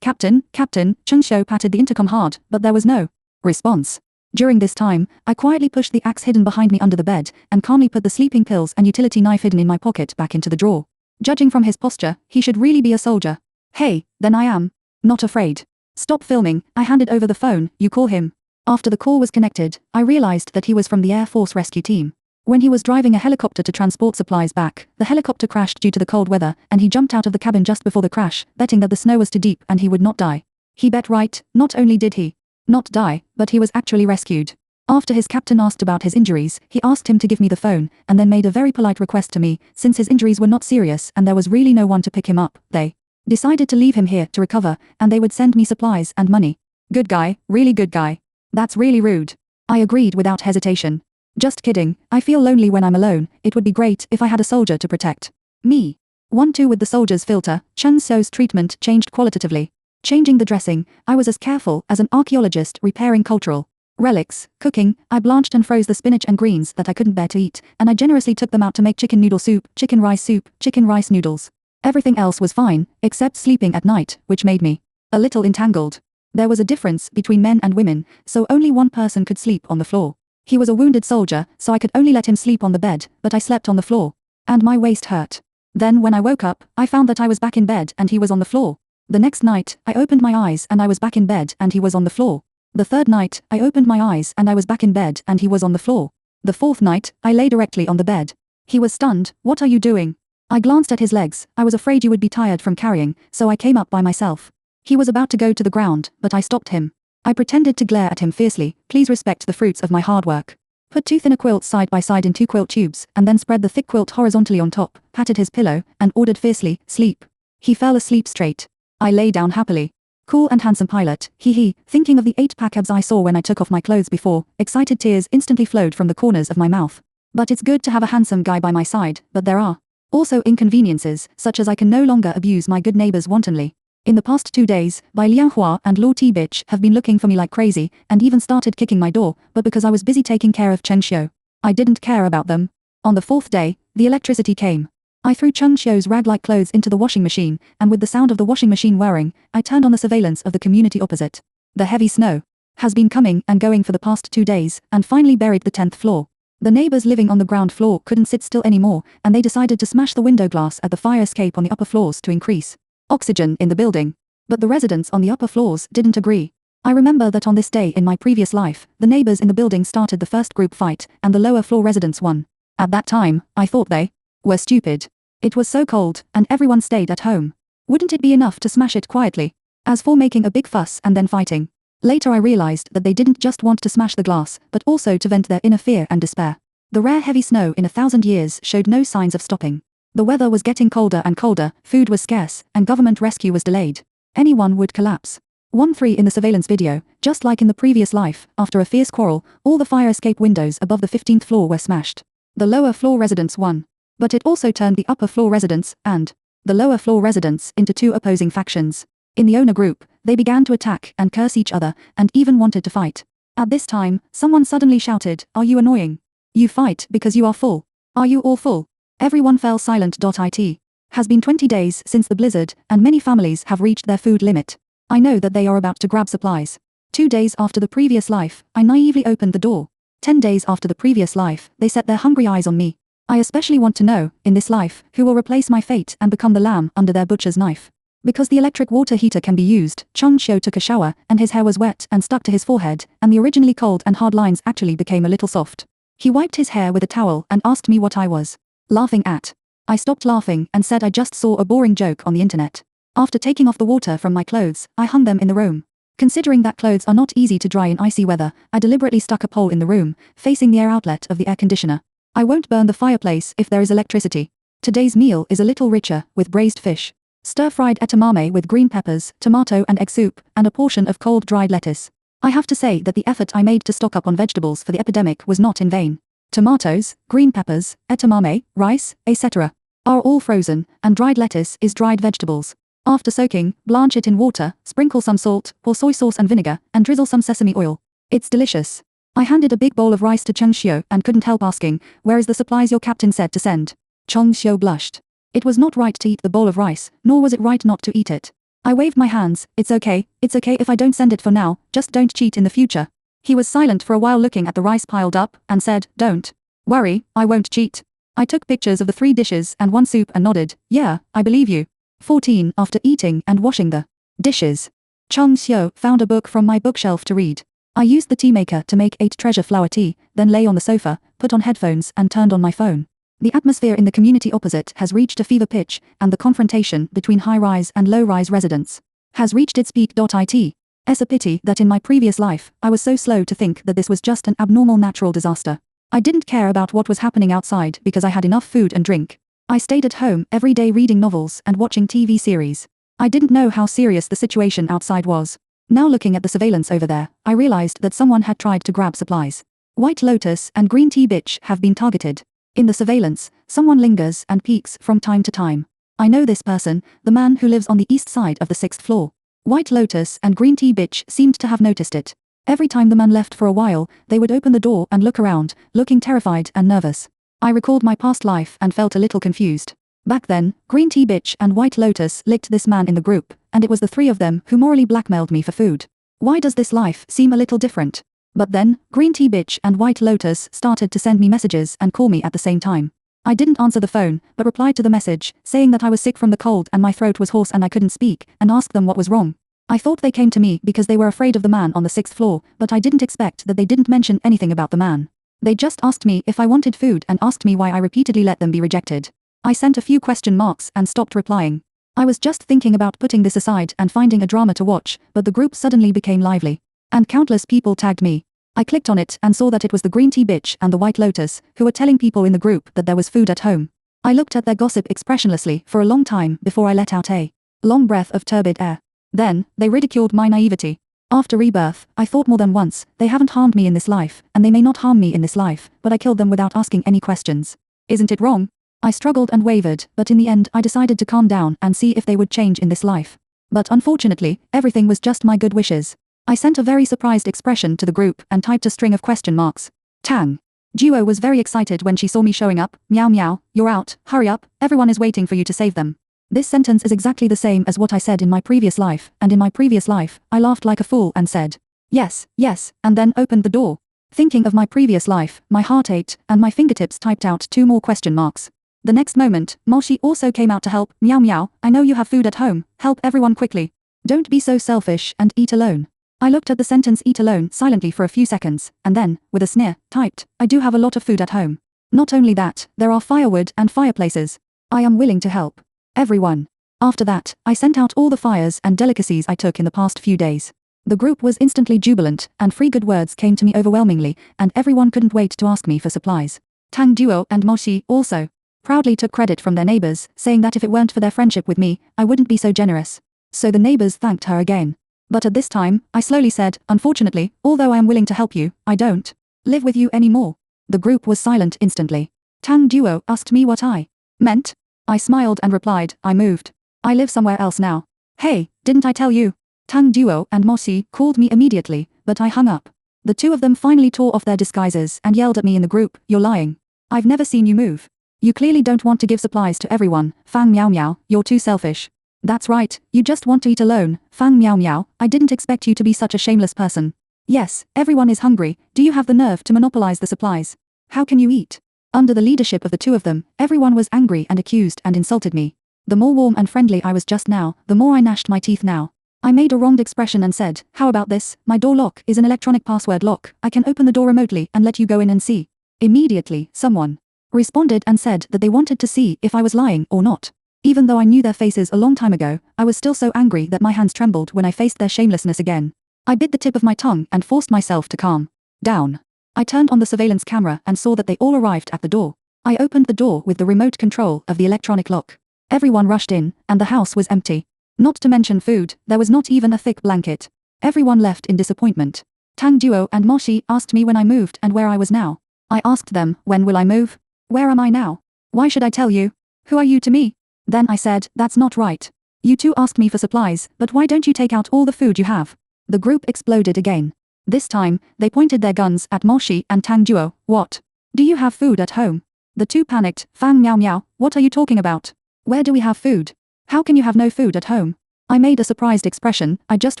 Captain, Chung Xiu patted the intercom hard, but there was no response. During this time, I quietly pushed the axe hidden behind me under the bed, and calmly put the sleeping pills and utility knife hidden in my pocket back into the drawer. Judging from his posture, he should really be a soldier. Hey, then I am not afraid. Stop filming, I handed over the phone. You call him. After the call was connected, I realized that he was from the Air Force rescue team. When he was driving a helicopter to transport supplies back, the helicopter crashed due to the cold weather, and he jumped out of the cabin just before the crash, betting that the snow was too deep and he would not die. He bet right. Not only did he not die, but he was actually rescued. After his captain asked about his injuries, he asked him to give me the phone, and then made a very polite request to me. Since his injuries were not serious and there was really no one to pick him up, they decided to leave him here to recover, and they would send me supplies and money. Good guy, really good guy. That's really rude. I agreed without hesitation. Just kidding, I feel lonely when I'm alone. It would be great if I had a soldier to protect me. 1-2 with the soldier's filter, Chen So's treatment changed qualitatively. Changing the dressing, I was as careful as an archaeologist repairing cultural relics. Cooking, I blanched and froze the spinach and greens that I couldn't bear to eat, and I generously took them out to make chicken noodle soup, chicken rice noodles. Everything else was fine, except sleeping at night, which made me a little entangled. There was a difference between men and women, so only one person could sleep on the floor. He was a wounded soldier, so I could only let him sleep on the bed, but I slept on the floor. And my waist hurt. Then when I woke up, I found that I was back in bed and he was on the floor. The next night, I opened my eyes and I was back in bed and he was on the floor. The third night, I opened my eyes and I was back in bed and he was on the floor. The fourth night, I lay directly on the bed. He was stunned. "What are you doing?" I glanced at his legs. "I was afraid you would be tired from carrying, so I came up by myself." He was about to go to the ground, but I stopped him. I pretended to glare at him fiercely. "Please respect the fruits of my hard work." Put two thinner quilts side by side in two quilt tubes, and then spread the thick quilt horizontally on top, patted his pillow, and ordered fiercely, "Sleep." He fell asleep straight. I lay down happily. Cool and handsome pilot, hee, thinking of the 8-pack abs I saw when I took off my clothes before, excited tears instantly flowed from the corners of my mouth. But it's good to have a handsome guy by my side, but there are also inconveniences, such as I can no longer abuse my good neighbors wantonly. In the past 2 days, Bai Lianhua and Law T bitch have been looking for me like crazy, and even started kicking my door, but because I was busy taking care of Cheng Xiu, I didn't care about them. On the 4th day, the electricity came. I threw Cheng Xiu's rag-like clothes into the washing machine, and with the sound of the washing machine whirring, I turned on the surveillance of the community opposite. The heavy snow has been coming and going for the past 2 days, and finally buried the 10th floor. The neighbors living on the ground floor couldn't sit still anymore, and they decided to smash the window glass at the fire escape on the upper floors to increase oxygen in the building. But the residents on the upper floors didn't agree. I remember that on this day in my previous life, the neighbors in the building started the first group fight, and the lower floor residents won. At that time, I thought they were stupid. It was so cold, and everyone stayed at home. Wouldn't it be enough to smash it quietly? As for making a big fuss and then fighting. Later I realized that they didn't just want to smash the glass, but also to vent their inner fear and despair. The rare heavy snow in 1,000 years showed no signs of stopping. The weather was getting colder and colder, food was scarce, and government rescue was delayed. Anyone would collapse. 1-3 in the surveillance video, just like in the previous life, after a fierce quarrel, all the fire escape windows above the 15th floor were smashed. The lower floor residents won. But it also turned the upper floor residents, and the lower floor residents, into two opposing factions. In the owner group, they began to attack and curse each other, and even wanted to fight. At this time, someone suddenly shouted, "Are you annoying? You fight because you are full. Are you all full?" Everyone fell silent. It has been 20 days since the blizzard, and many families have reached their food limit. I know that they are about to grab supplies. 2 days after the previous life, I naively opened the door. 10 days after the previous life, they set their hungry eyes on me. I especially want to know, in this life, who will replace my fate and become the lamb under their butcher's knife. Because the electric water heater can be used, Cheng Xiu took a shower, and his hair was wet and stuck to his forehead, and the originally cold and hard lines actually became a little soft. He wiped his hair with a towel and asked me what I was laughing at. I stopped laughing and said I just saw a boring joke on the internet. After taking off the water from my clothes, I hung them in the room. Considering that clothes are not easy to dry in icy weather, I deliberately stuck a pole in the room, facing the air outlet of the air conditioner. I won't burn the fireplace if there is electricity. Today's meal is a little richer, with braised fish, stir-fried edamame with green peppers, tomato and egg soup, and a portion of cold dried lettuce. I have to say that the effort I made to stock up on vegetables for the epidemic was not in vain. Tomatoes, green peppers, edamame, rice, etc. are all frozen, and dried lettuce is dried vegetables. After soaking, blanch it in water, sprinkle some salt, pour soy sauce and vinegar, and drizzle some sesame oil. It's delicious. I handed a big bowl of rice to Cheng Xiu and couldn't help asking, "Where is the supplies your captain said to send?" Cheng Xiu blushed. It was not right to eat the bowl of rice, nor was it right not to eat it. I waved my hands. It's okay if I don't send it for now, just don't cheat in the future." He was silent for a while looking at the rice piled up, and said, "Don't worry, I won't cheat." I took pictures of the 3 dishes and 1 soup and nodded, "Yeah, I believe you." 14 After eating and washing the dishes, Cheng Xiu found a book from my bookshelf to read. I used the tea maker to make 8 treasure flower tea, then lay on the sofa, put on headphones and turned on my phone. The atmosphere in the community opposite has reached a fever pitch, and the confrontation between high-rise and low-rise residents has reached its peak. It's a pity that in my previous life, I was so slow to think that this was just an abnormal natural disaster. I didn't care about what was happening outside because I had enough food and drink. I stayed at home every day reading novels and watching TV series. I didn't know how serious the situation outside was. Now looking at the surveillance over there, I realized that someone had tried to grab supplies. White Lotus and Green Tea Bitch have been targeted. In the surveillance, someone lingers and peeks from time to time. I know this person, the man who lives on the east side of the 6th floor. White Lotus and Green Tea Bitch seemed to have noticed it. Every time the man left for a while, they would open the door and look around, looking terrified and nervous. I recalled my past life and felt a little confused. Back then, Green Tea Bitch and White Lotus licked this man in the group, and it was the 3 of them who morally blackmailed me for food. Why does this life seem a little different? But then, Green Tea Bitch and White Lotus started to send me messages and call me at the same time. I didn't answer the phone, but replied to the message, saying that I was sick from the cold and my throat was hoarse and I couldn't speak, and asked them what was wrong. I thought they came to me because they were afraid of the man on the 6th floor, but I didn't expect that they didn't mention anything about the man. They just asked me if I wanted food and asked me why I repeatedly let them be rejected. I sent a few question marks and stopped replying. I was just thinking about putting this aside and finding a drama to watch, but the group suddenly became lively. And countless people tagged me. I clicked on it and saw that it was the Green Tea Bitch and the White Lotus, who were telling people in the group that there was food at home. I looked at their gossip expressionlessly for a long time before I let out a long breath of turbid air. Then, they ridiculed my naivety. After rebirth, I thought more than once, they haven't harmed me in this life, and they may not harm me in this life, but I killed them without asking any questions. Isn't it wrong? I struggled and wavered, but in the end I decided to calm down and see if they would change in this life. But unfortunately, everything was just my good wishes. I sent a very surprised expression to the group and typed a string of question marks. Tang. Duo was very excited when she saw me showing up. Meow meow, you're out, hurry up, everyone is waiting for you to save them. This sentence is exactly the same as what I said in my previous life, and in my previous life, I laughed like a fool and said, yes, yes, and then opened the door. Thinking of my previous life, my heart ached, and my fingertips typed out 2 more question marks. The next moment, Moshi also came out to help. Meow meow, I know you have food at home, help everyone quickly. Don't be so selfish and eat alone. I looked at the sentence eat alone silently for a few seconds, and then, with a sneer, typed, I do have a lot of food at home. Not only that, there are firewood and fireplaces. I am willing to help. Everyone. After that, I sent out all the fires and delicacies I took in the past few days. The group was instantly jubilant, and free good words came to me overwhelmingly, and everyone couldn't wait to ask me for supplies. Tang Duo and Moshi also proudly took credit from their neighbors, saying that if it weren't for their friendship with me, I wouldn't be so generous. So the neighbors thanked her again. But at this time, I slowly said, unfortunately, although I am willing to help you, I don't live with you anymore. The group was silent instantly. Tang Duo asked me what I meant. I smiled and replied, I moved. I live somewhere else now. Hey, didn't I tell you? Tang Duo and Moshi called me immediately, but I hung up. The 2 of them finally tore off their disguises and yelled at me in the group, you're lying. I've never seen you move. You clearly don't want to give supplies to everyone. Fang Meow Meow, you're too selfish. That's right, you just want to eat alone. Fang Meow Meow, I didn't expect you to be such a shameless person. Yes, everyone is hungry. Do you have the nerve to monopolize the supplies? How can you eat? Under the leadership of the 2 of them, everyone was angry and accused and insulted me. The more warm and friendly I was just now, the more I gnashed my teeth now. I made a wronged expression and said, how about this? My door lock is an electronic password lock. I can open the door remotely and let you go in and see. Immediately, someone responded and said that they wanted to see if I was lying or not. Even though I knew their faces a long time ago, I was still so angry that my hands trembled when I faced their shamelessness again. I bit the tip of my tongue and forced myself to calm down. I turned on the surveillance camera and saw that they all arrived at the door. I opened the door with the remote control of the electronic lock. Everyone rushed in, and the house was empty. Not to mention food, there was not even a thick blanket. Everyone left in disappointment. Tang Duo and Moshi asked me when I moved and where I was now. I asked them, when will I move? Where am I now? Why should I tell you? Who are you to me? Then I said, that's not right. You 2 asked me for supplies, but why don't you take out all the food you have? The group exploded again. This time, they pointed their guns at Moshi and Tang Duo. What? Do you have food at home? The 2 panicked. Fang Meow Meow, what are you talking about? Where do we have food? How can you have no food at home? I made a surprised expression, I just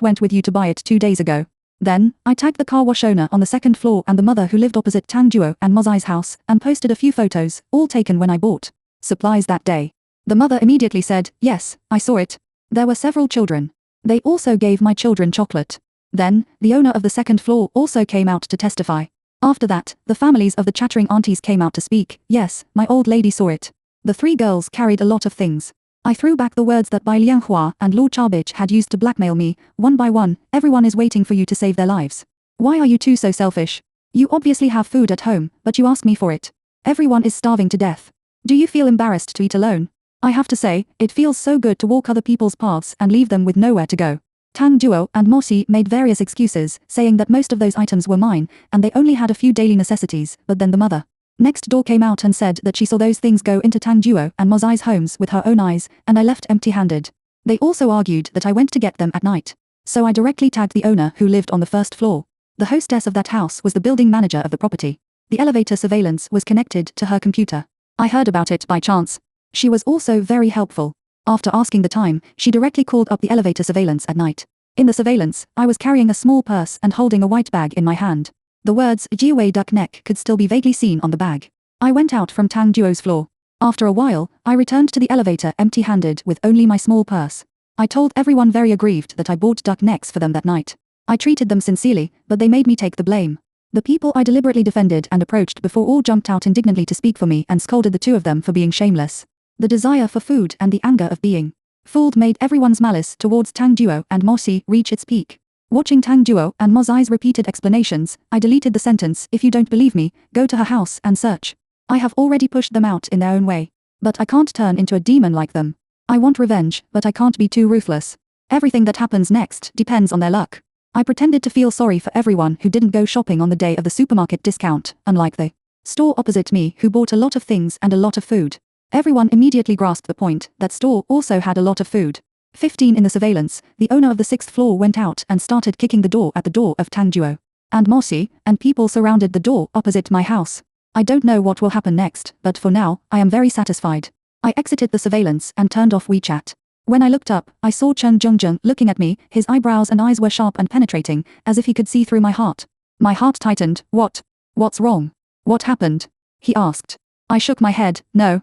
went with you to buy it 2 days ago. Then, I tagged the car wash owner on the 2nd floor and the mother who lived opposite Tang Duo and Mozai's house, and posted a few photos, all taken when I bought supplies that day. The mother immediately said, yes, I saw it. There were several children. They also gave my children chocolate. Then, the owner of the 2nd floor also came out to testify. After that, the families of the chattering aunties came out to speak. Yes, my old lady saw it. The 3 girls carried a lot of things. I threw back the words that Bai Lianghua and Lord Charbage had used to blackmail me. One by one, everyone is waiting for you to save their lives. Why are you 2 so selfish? You obviously have food at home, but you ask me for it. Everyone is starving to death. Do you feel embarrassed to eat alone? I have to say, it feels so good to walk other people's paths and leave them with nowhere to go. Tang Duo and Moshi made various excuses, saying that most of those items were mine, and they only had a few daily necessities, but then the mother next door came out and said that she saw those things go into Tang Duo and Mozai's homes with her own eyes, and I left empty-handed. They also argued that I went to get them at night. So I directly tagged the owner who lived on the 1st floor. The hostess of that house was the building manager of the property. The elevator surveillance was connected to her computer. I heard about it by chance. She was also very helpful. After asking the time, she directly called up the elevator surveillance at night. In the surveillance, I was carrying a small purse and holding a white bag in my hand. The words Jiwei Duck Neck could still be vaguely seen on the bag. I went out from Tang Duo's floor. After a while, I returned to the elevator empty-handed with only my small purse. I told everyone very aggrieved that I bought duck necks for them that night. I treated them sincerely, but they made me take the blame. The people I deliberately defended and approached before all jumped out indignantly to speak for me and scolded the two of them for being shameless. The desire for food and the anger of being fooled made everyone's malice towards Tang Duo and Mosi reach its peak. Watching Tang Duo and Mozai's repeated explanations, I deleted the sentence, "If you don't believe me, go to her house and search." I have already pushed them out in their own way. But I can't turn into a demon like them. I want revenge, but I can't be too ruthless. Everything that happens next depends on their luck. I pretended to feel sorry for everyone who didn't go shopping on the day of the supermarket discount, unlike the store opposite me who bought a lot of things and a lot of food. Everyone immediately grasped the point, that store also had a lot of food. 15 in the surveillance, the owner of the 6th floor went out and started kicking the door at the door of Tang Duo and Mosi, and people surrounded the door opposite my house. I don't know what will happen next, but for now, I am very satisfied. I exited the surveillance and turned off WeChat. When I looked up, I saw Chen Zhongjun looking at me, his eyebrows and eyes were sharp and penetrating, as if he could see through my heart. My heart tightened. What's wrong? What happened? He asked. I shook my head. No.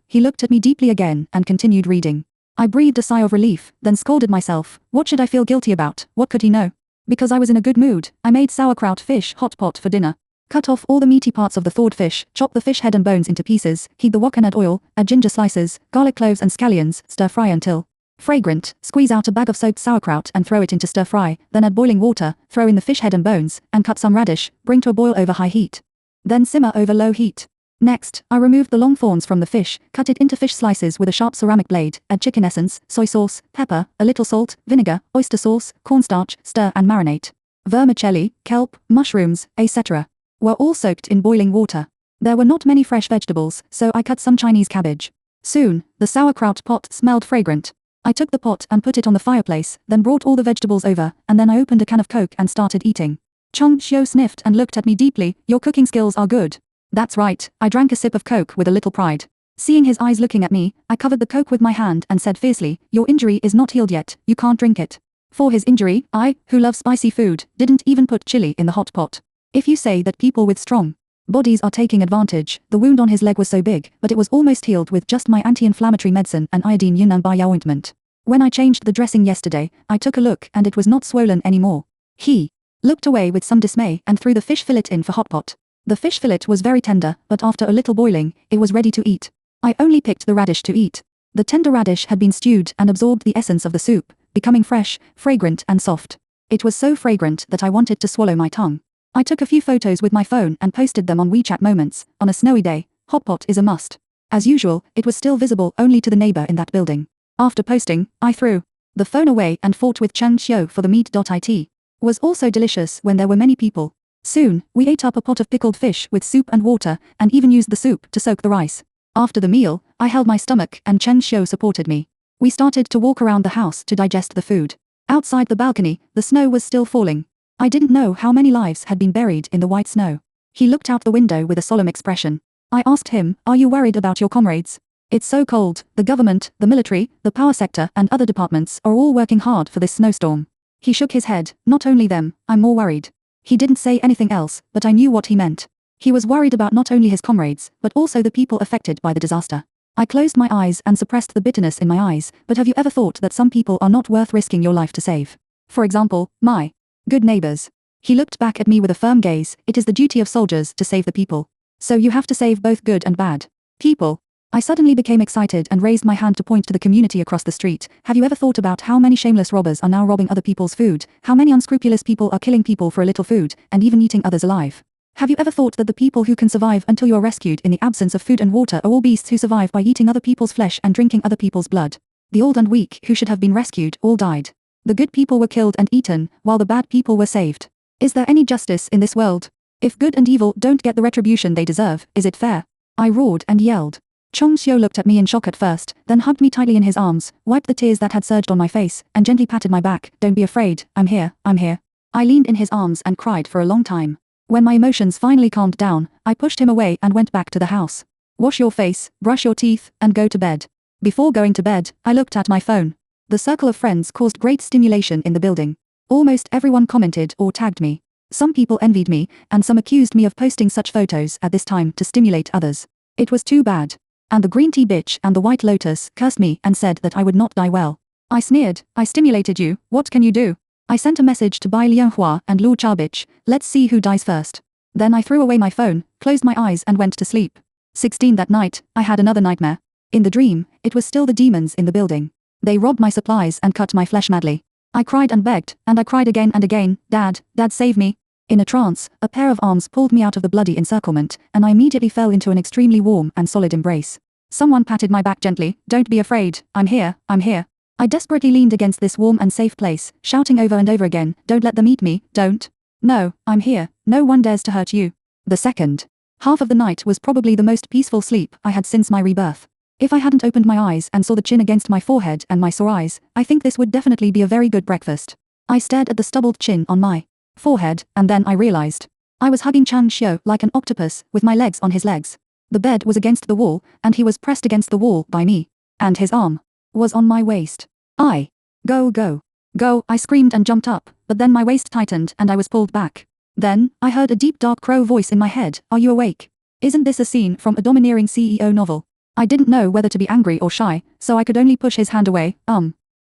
He looked at me deeply again and continued reading. I breathed a sigh of relief, then scolded myself. What should I feel guilty about? What could he know? Because I was in a good mood, I made sauerkraut fish hot pot for dinner. Cut off all the meaty parts of the thawed fish, chop the fish head and bones into pieces, heat the wok and add oil, add ginger slices, garlic cloves and scallions, stir fry until fragrant, squeeze out a bag of soaked sauerkraut and throw it into stir fry, then add boiling water, throw in the fish head and bones, and cut some radish, bring to a boil over high heat. Then simmer over low heat. Next, I removed the long thorns from the fish, cut it into fish slices with a sharp ceramic blade, add chicken essence, soy sauce, pepper, a little salt, vinegar, oyster sauce, cornstarch, stir and marinate. Vermicelli, kelp, mushrooms, etc. were all soaked in boiling water. There were not many fresh vegetables, so I cut some Chinese cabbage. Soon, the sauerkraut pot smelled fragrant. I took the pot and put it on the fireplace, then brought all the vegetables over, and then I opened a can of Coke and started eating. Chong Xiu sniffed and looked at me deeply. Your cooking skills are good. That's right, I drank a sip of Coke with a little pride. Seeing his eyes looking at me, I covered the Coke with my hand and said fiercely, your injury is not healed yet, you can't drink it. For his injury, I, who love spicy food, didn't even put chili in the hot pot. If you say that people with strong bodies are taking advantage, the wound on his leg was so big, but it was almost healed with just my anti-inflammatory medicine and iodine Yunnan Bai ointment. When I changed the dressing yesterday, I took a look and it was not swollen anymore. He looked away with some dismay and threw the fish fillet in for hot pot. The fish fillet was very tender, but after a little boiling, it was ready to eat. I only picked the radish to eat. The tender radish had been stewed and absorbed the essence of the soup, becoming fresh, fragrant and soft. It was so fragrant that I wanted to swallow my tongue. I took a few photos with my phone and posted them on WeChat Moments. On a snowy day, hot pot is a must. As usual, it was still visible only to the neighbor in that building. After posting, I threw the phone away and fought with Chen Xiu for the meat.it. Was also delicious when there were many people. Soon, we ate up a pot of pickled fish with soup and water, and even used the soup to soak the rice. After the meal, I held my stomach and Chen Xiu supported me. We started to walk around the house to digest the food. Outside the balcony, the snow was still falling. I didn't know how many lives had been buried in the white snow. He looked out the window with a solemn expression. I asked him, are you worried about your comrades? It's so cold, the government, the military, the power sector and other departments are all working hard for this snowstorm. He shook his head. Not only them, I'm more worried. He didn't say anything else, but I knew what he meant. He was worried about not only his comrades, but also the people affected by the disaster. I closed my eyes and suppressed the bitterness in my eyes, but have you ever thought that some people are not worth risking your life to save? For example, my good neighbors. He looked back at me with a firm gaze. It is the duty of soldiers to save the people. So you have to save both good and bad people. I suddenly became excited and raised my hand to point to the community across the street. Have you ever thought about how many shameless robbers are now robbing other people's food? How many unscrupulous people are killing people for a little food, and even eating others alive? Have you ever thought that the people who can survive until you are rescued in the absence of food and water are all beasts who survive by eating other people's flesh and drinking other people's blood? The old and weak who should have been rescued all died. The good people were killed and eaten, while the bad people were saved. Is there any justice in this world? If good and evil don't get the retribution they deserve, is it fair? I roared and yelled. Chong Xiu looked at me in shock at first, then hugged me tightly in his arms, wiped the tears that had surged on my face, and gently patted my back. Don't be afraid, I'm here, I'm here. I leaned in his arms and cried for a long time. When my emotions finally calmed down, I pushed him away and went back to the house. Wash your face, brush your teeth, and go to bed. Before going to bed, I looked at my phone. The circle of friends caused great stimulation in the building. Almost everyone commented or tagged me. Some people envied me, and some accused me of posting such photos at this time to stimulate others. It was too bad. And the green tea bitch and the white lotus cursed me and said that I would not die well. I sneered, I stimulated you, what can you do? I sent a message to Bai Lianhua and Lu Charbitch, let's see who dies first. Then I threw away my phone, closed my eyes and went to sleep. 16 That night, I had another nightmare. In the dream, it was still the demons in the building. They robbed my supplies and cut my flesh madly. I cried and begged, and I cried again and again, Dad, save me. In a trance, a pair of arms pulled me out of the bloody encirclement, and I immediately fell into an extremely warm and solid embrace. Someone patted my back gently, don't be afraid, I'm here, I'm here. I desperately leaned against this warm and safe place, shouting over and over again, don't let them eat me, don't. No, I'm here, no one dares to hurt you. The second half of the night was probably the most peaceful sleep I had since my rebirth. If I hadn't opened my eyes and saw the chin against my forehead and my sore eyes, I think this would definitely be a very good breakfast. I stared at the stubbled chin on my forehead, and then I realized. I was hugging Chang Xiu like an octopus, with my legs on his legs. The bed was against the wall, and he was pressed against the wall by me. And his arm was on my waist. Go, I screamed and jumped up, but then my waist tightened and I was pulled back. Then, I heard a deep dark crow voice in my head, are you awake? Isn't this a scene from a domineering CEO novel? I didn't know whether to be angry or shy, so I could only push his hand away.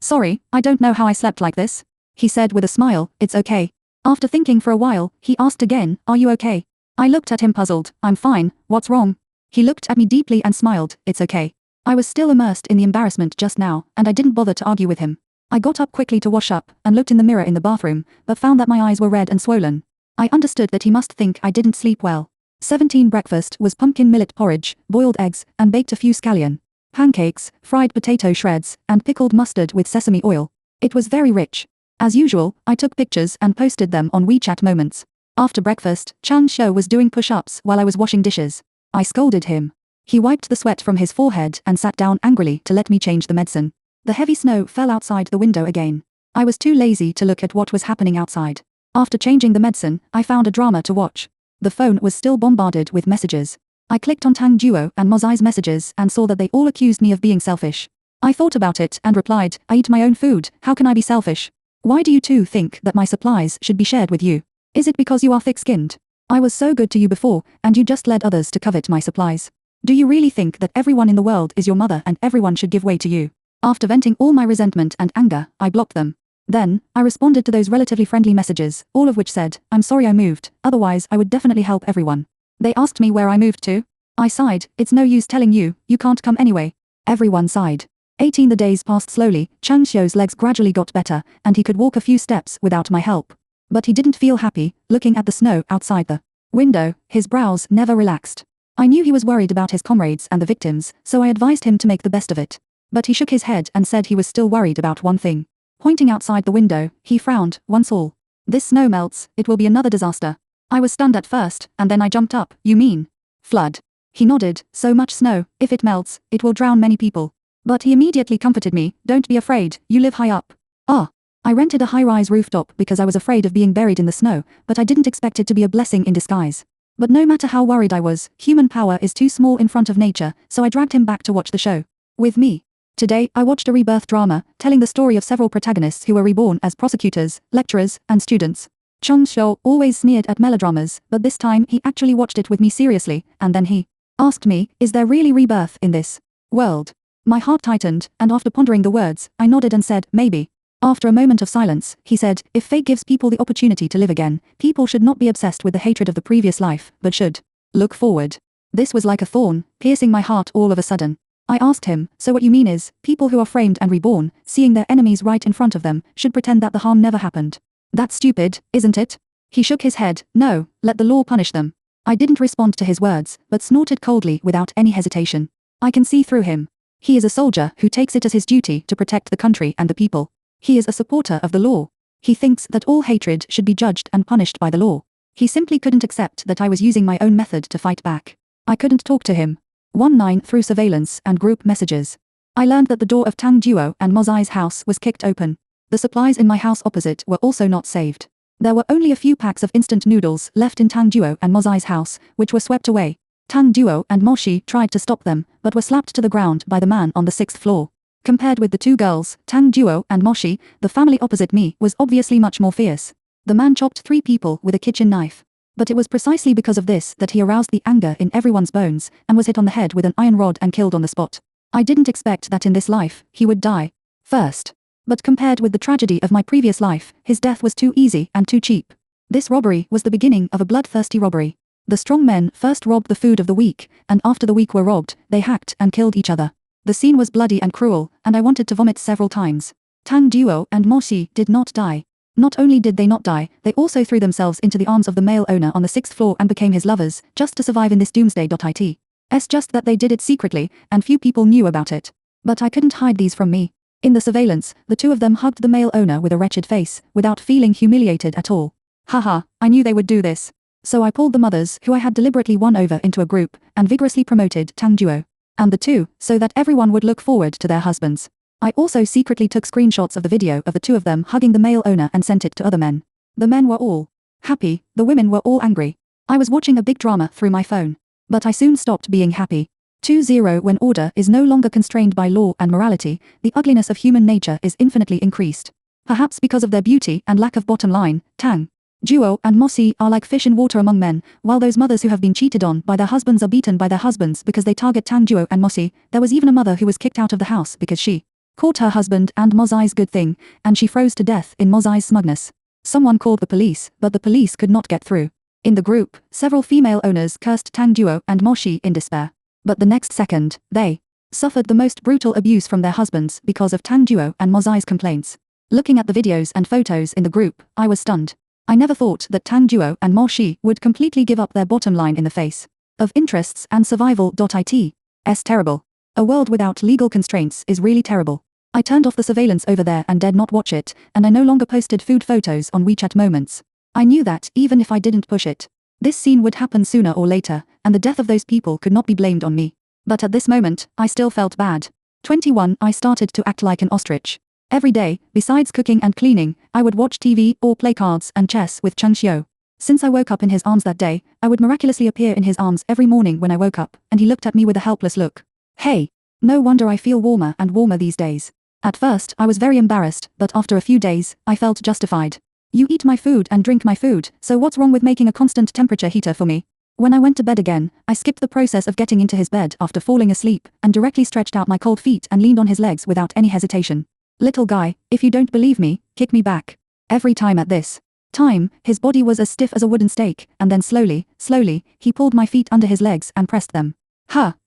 Sorry, I don't know how I slept like this. He said with a smile, it's okay. After thinking for a while, he asked again, are you okay? I looked at him puzzled, I'm fine, what's wrong? He looked at me deeply and smiled, it's okay. I was still immersed in the embarrassment just now, and I didn't bother to argue with him. I got up quickly to wash up, and looked in the mirror in the bathroom, but found that my eyes were red and swollen. I understood that he must think I didn't sleep well. 17 Breakfast was pumpkin millet porridge, boiled eggs, and baked a few scallion pancakes, fried potato shreds, and pickled mustard with sesame oil. It was very rich. As usual, I took pictures and posted them on WeChat Moments. After breakfast, Chang Xiu was doing push-ups while I was washing dishes. I scolded him. He wiped the sweat from his forehead and sat down angrily to let me change the medicine. The heavy snow fell outside the window again. I was too lazy to look at what was happening outside. After changing the medicine, I found a drama to watch. The phone was still bombarded with messages. I clicked on Tang Duo and Mozai's messages and saw that they all accused me of being selfish. I thought about it and replied, I eat my own food, how can I be selfish? Why do you two think that my supplies should be shared with you? Is it because you are thick-skinned? I was so good to you before, and you just led others to covet my supplies. Do you really think that everyone in the world is your mother and everyone should give way to you? After venting all my resentment and anger, I blocked them. Then, I responded to those relatively friendly messages, all of which said, I'm sorry I moved, otherwise I would definitely help everyone. They asked me where I moved to. I sighed, it's no use telling you, you can't come anyway. Everyone sighed. 18 The days passed slowly, Chang Xiu's legs gradually got better, and he could walk a few steps without my help. But he didn't feel happy, looking at the snow outside the window, his brows never relaxed. I knew he was worried about his comrades and the victims, so I advised him to make the best of it. But he shook his head and said he was still worried about one thing. Pointing outside the window, he frowned, once all. This snow melts, it will be another disaster. I was stunned at first, and then I jumped up, you mean? Flood. He nodded, so much snow, if it melts, it will drown many people. But he immediately comforted me, don't be afraid, you live high up. I rented a high-rise rooftop because I was afraid of being buried in the snow, but I didn't expect it to be a blessing in disguise. But no matter how worried I was, human power is too small in front of nature, so I dragged him back to watch the show. With me. Today, I watched a rebirth drama, telling the story of several protagonists who were reborn as prosecutors, lecturers, and students. Chang Xiu always sneered at melodramas, but this time he actually watched it with me seriously, and then he asked me, is there really rebirth in this world? My heart tightened, and after pondering the words, I nodded and said, maybe. After a moment of silence, he said, if fate gives people the opportunity to live again, people should not be obsessed with the hatred of the previous life, but should look forward. This was like a thorn, piercing my heart all of a sudden. I asked him, so what you mean is, people who are framed and reborn, seeing their enemies right in front of them, should pretend that the harm never happened. That's stupid, isn't it? He shook his head, no, let the law punish them. I didn't respond to his words, but snorted coldly without any hesitation. I can see through him. He is a soldier who takes it as his duty to protect the country and the people. He is a supporter of the law. He thinks that all hatred should be judged and punished by the law. He simply couldn't accept that I was using my own method to fight back. I couldn't talk to him. 19 Through surveillance and group messages. I learned that the door of Tang Duo and Mozai's house was kicked open. The supplies in my house opposite were also not saved. There were only a few packs of instant noodles left in Tang Duo and Mozai's house, which were swept away. Tang Duo and Moshi tried to stop them, but were slapped to the ground by the man on the 6th floor. Compared with the two girls, Tang Duo and Moshi, the family opposite me was obviously much more fierce. The man chopped 3 people with a kitchen knife. But it was precisely because of this that he aroused the anger in everyone's bones, and was hit on the head with an iron rod and killed on the spot. I didn't expect that in this life, he would die first. But compared with the tragedy of my previous life, his death was too easy and too cheap. This robbery was the beginning of a bloodthirsty robbery. The strong men first robbed the food of the weak, and after the weak were robbed, they hacked and killed each other. The scene was bloody and cruel, and I wanted to vomit several times. Tang Duo and Mo Xi did not die. Not only did they not die, they also threw themselves into the arms of the male owner on the 6th floor and became his lovers, just to survive in this Doomsday. It's just that they did it secretly, and few people knew about it. But I couldn't hide these from me. In the surveillance, the two of them hugged the male owner with a wretched face, without feeling humiliated at all. Haha, I knew they would do this. So I pulled the mothers who I had deliberately won over into a group, and vigorously promoted Tang Duo and the two, so that everyone would look forward to their husbands. I also secretly took screenshots of the video of the two of them hugging the male owner and sent it to other men. The men were all happy, the women were all angry. I was watching a big drama through my phone. But I soon stopped being happy. 2-0 When order is no longer constrained by law and morality, the ugliness of human nature is infinitely increased. Perhaps because of their beauty and lack of bottom line, Tang Duo and Mo Xi are like fish in water among men, while those mothers who have been cheated on by their husbands are beaten by their husbands because they target Tang Duo and Mo Xi. There was even a mother who was kicked out of the house because she caught her husband and Mo Xi's good thing, and she froze to death in Mo Xi's smugness. Someone called the police, but the police could not get through. In the group, several female owners cursed Tang Duo and Mo Xi in despair. But the next second, they suffered the most brutal abuse from their husbands because of Tang Duo and Mo Xi's complaints. Looking at the videos and photos in the group, I was stunned. I never thought that Tang Duo and Mo Xi would completely give up their bottom line in the face of interests and survival. It's terrible. A world without legal constraints is really terrible. I turned off the surveillance over there and dared not watch it, and I no longer posted food photos on WeChat moments. I knew that, even if I didn't push it, this scene would happen sooner or later, and the death of those people could not be blamed on me. But at this moment, I still felt bad. 21 I started to act like an ostrich. Every day, besides cooking and cleaning, I would watch TV or play cards and chess with Cheng Xiu. Since I woke up in his arms that day, I would miraculously appear in his arms every morning when I woke up, and he looked at me with a helpless look. Hey! No wonder I feel warmer and warmer these days. At first, I was very embarrassed, but after a few days, I felt justified. You eat my food and drink my food, so what's wrong with making a constant temperature heater for me? When I went to bed again, I skipped the process of getting into his bed after falling asleep, and directly stretched out my cold feet and leaned on his legs without any hesitation. Little guy, if you don't believe me, kick me back. Every time at this time, his body was as stiff as a wooden stake, and then slowly, he pulled my feet under his legs and pressed them.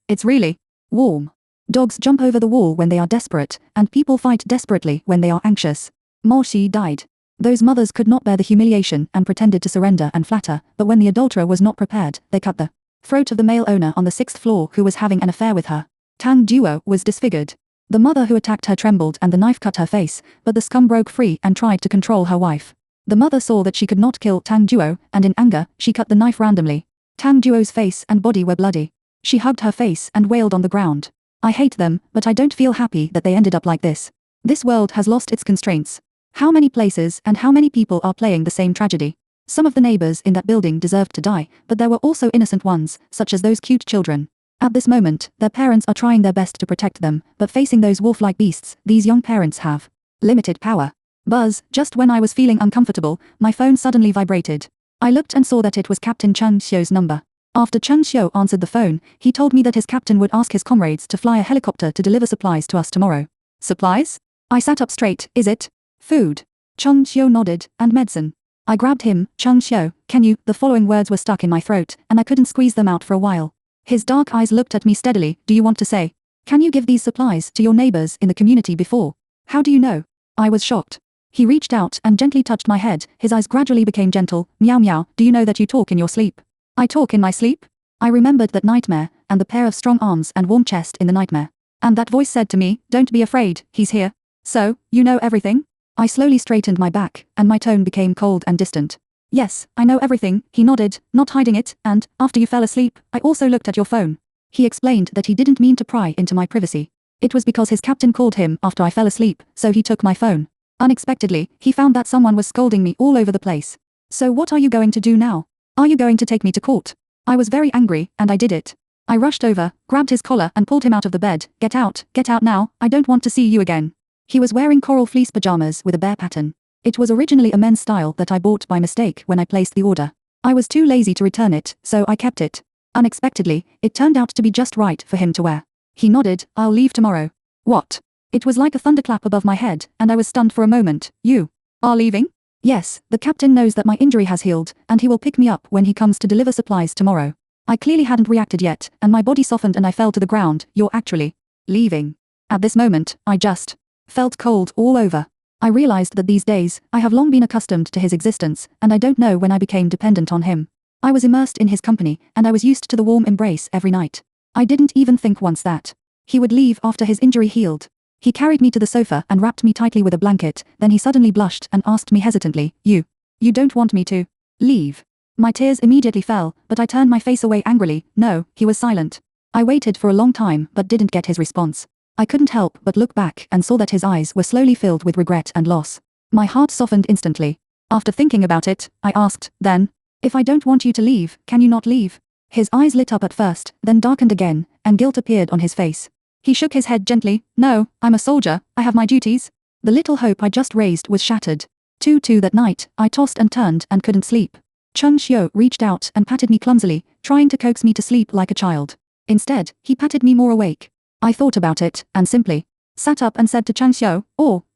It's really warm. Dogs jump over the wall when they are desperate, and people fight desperately when they are anxious. Mo Xi died. Those mothers could not bear the humiliation and pretended to surrender and flatter, but when the adulterer was not prepared, they cut the throat of the male owner on the 6th floor who was having an affair with her. Tang Duo was disfigured. The mother who attacked her trembled and the knife cut her face, but the scum broke free and tried to control her wife. The mother saw that she could not kill Tang Duo, and in anger, she cut the knife randomly. Tang Duo's face and body were bloody. She hugged her face and wailed on the ground. I hate them, but I don't feel happy that they ended up like this. This world has lost its constraints. How many places and how many people are playing the same tragedy? Some of the neighbors in that building deserved to die, but there were also innocent ones, such as those cute children. At this moment, their parents are trying their best to protect them, but facing those wolf-like beasts, these young parents have limited power. Buzz, just when I was feeling uncomfortable, my phone suddenly vibrated. I looked and saw that it was Captain Cheng Xiu's number. After Cheng Xiu answered the phone, he told me that his captain would ask his comrades to fly a helicopter to deliver supplies to us tomorrow. Supplies? I sat up straight. Is it food? Cheng Xiu nodded, and medicine. I grabbed him. Cheng Xiu, can you? The following words were stuck in my throat, and I couldn't squeeze them out for a while. His dark eyes looked at me steadily. Do you want to say? Can you give these supplies to your neighbors in the community before? How do you know? I was shocked. He reached out and gently touched my head. His eyes gradually became gentle. Meow meow, do you know that you talk in your sleep? I talk in my sleep? I remembered that nightmare, and the pair of strong arms and warm chest in the nightmare. And that voice said to me, don't be afraid, he's here. So, you know everything? I slowly straightened my back, and my tone became cold and distant. Yes, I know everything, he nodded, not hiding it, and, after you fell asleep, I also looked at your phone. He explained that he didn't mean to pry into my privacy. It was because his captain called him after I fell asleep, so he took my phone. Unexpectedly, he found that someone was scolding me all over the place. So what are you going to do now? Are you going to take me to court? I was very angry, and I did it. I rushed over, grabbed his collar and pulled him out of the bed. Get out now, I don't want to see you again. He was wearing coral fleece pajamas with a bear pattern. It was originally a men's style that I bought by mistake when I placed the order. I was too lazy to return it, so I kept it. Unexpectedly, it turned out to be just right for him to wear. He nodded. I'll leave tomorrow. What? It was like a thunderclap above my head, and I was stunned for a moment. You are leaving? Yes, the captain knows that my injury has healed, and he will pick me up when he comes to deliver supplies tomorrow. I clearly hadn't reacted yet, and my body softened and I fell to the ground. You're actually leaving. At this moment, I just felt cold all over. I realized that these days, I have long been accustomed to his existence, and I don't know when I became dependent on him. I was immersed in his company, and I was used to the warm embrace every night. I didn't even think once that he would leave after his injury healed. He carried me to the sofa and wrapped me tightly with a blanket, then he suddenly blushed and asked me hesitantly, You don't want me to leave? My tears immediately fell, but I turned my face away angrily. No, he was silent. I waited for a long time but didn't get his response. I couldn't help but look back and saw that his eyes were slowly filled with regret and loss. My heart softened instantly. After thinking about it, I asked, Then, if I don't want you to leave, can you not leave? His eyes lit up at first, then darkened again, and guilt appeared on his face. He shook his head gently. No, I'm a soldier, I have my duties. The little hope I just raised was shattered. That night, I tossed and turned and couldn't sleep. Chung Xiu reached out and patted me clumsily, trying to coax me to sleep like a child. Instead, he patted me more awake. I thought about it, and simply sat up and said to Chung Xiu,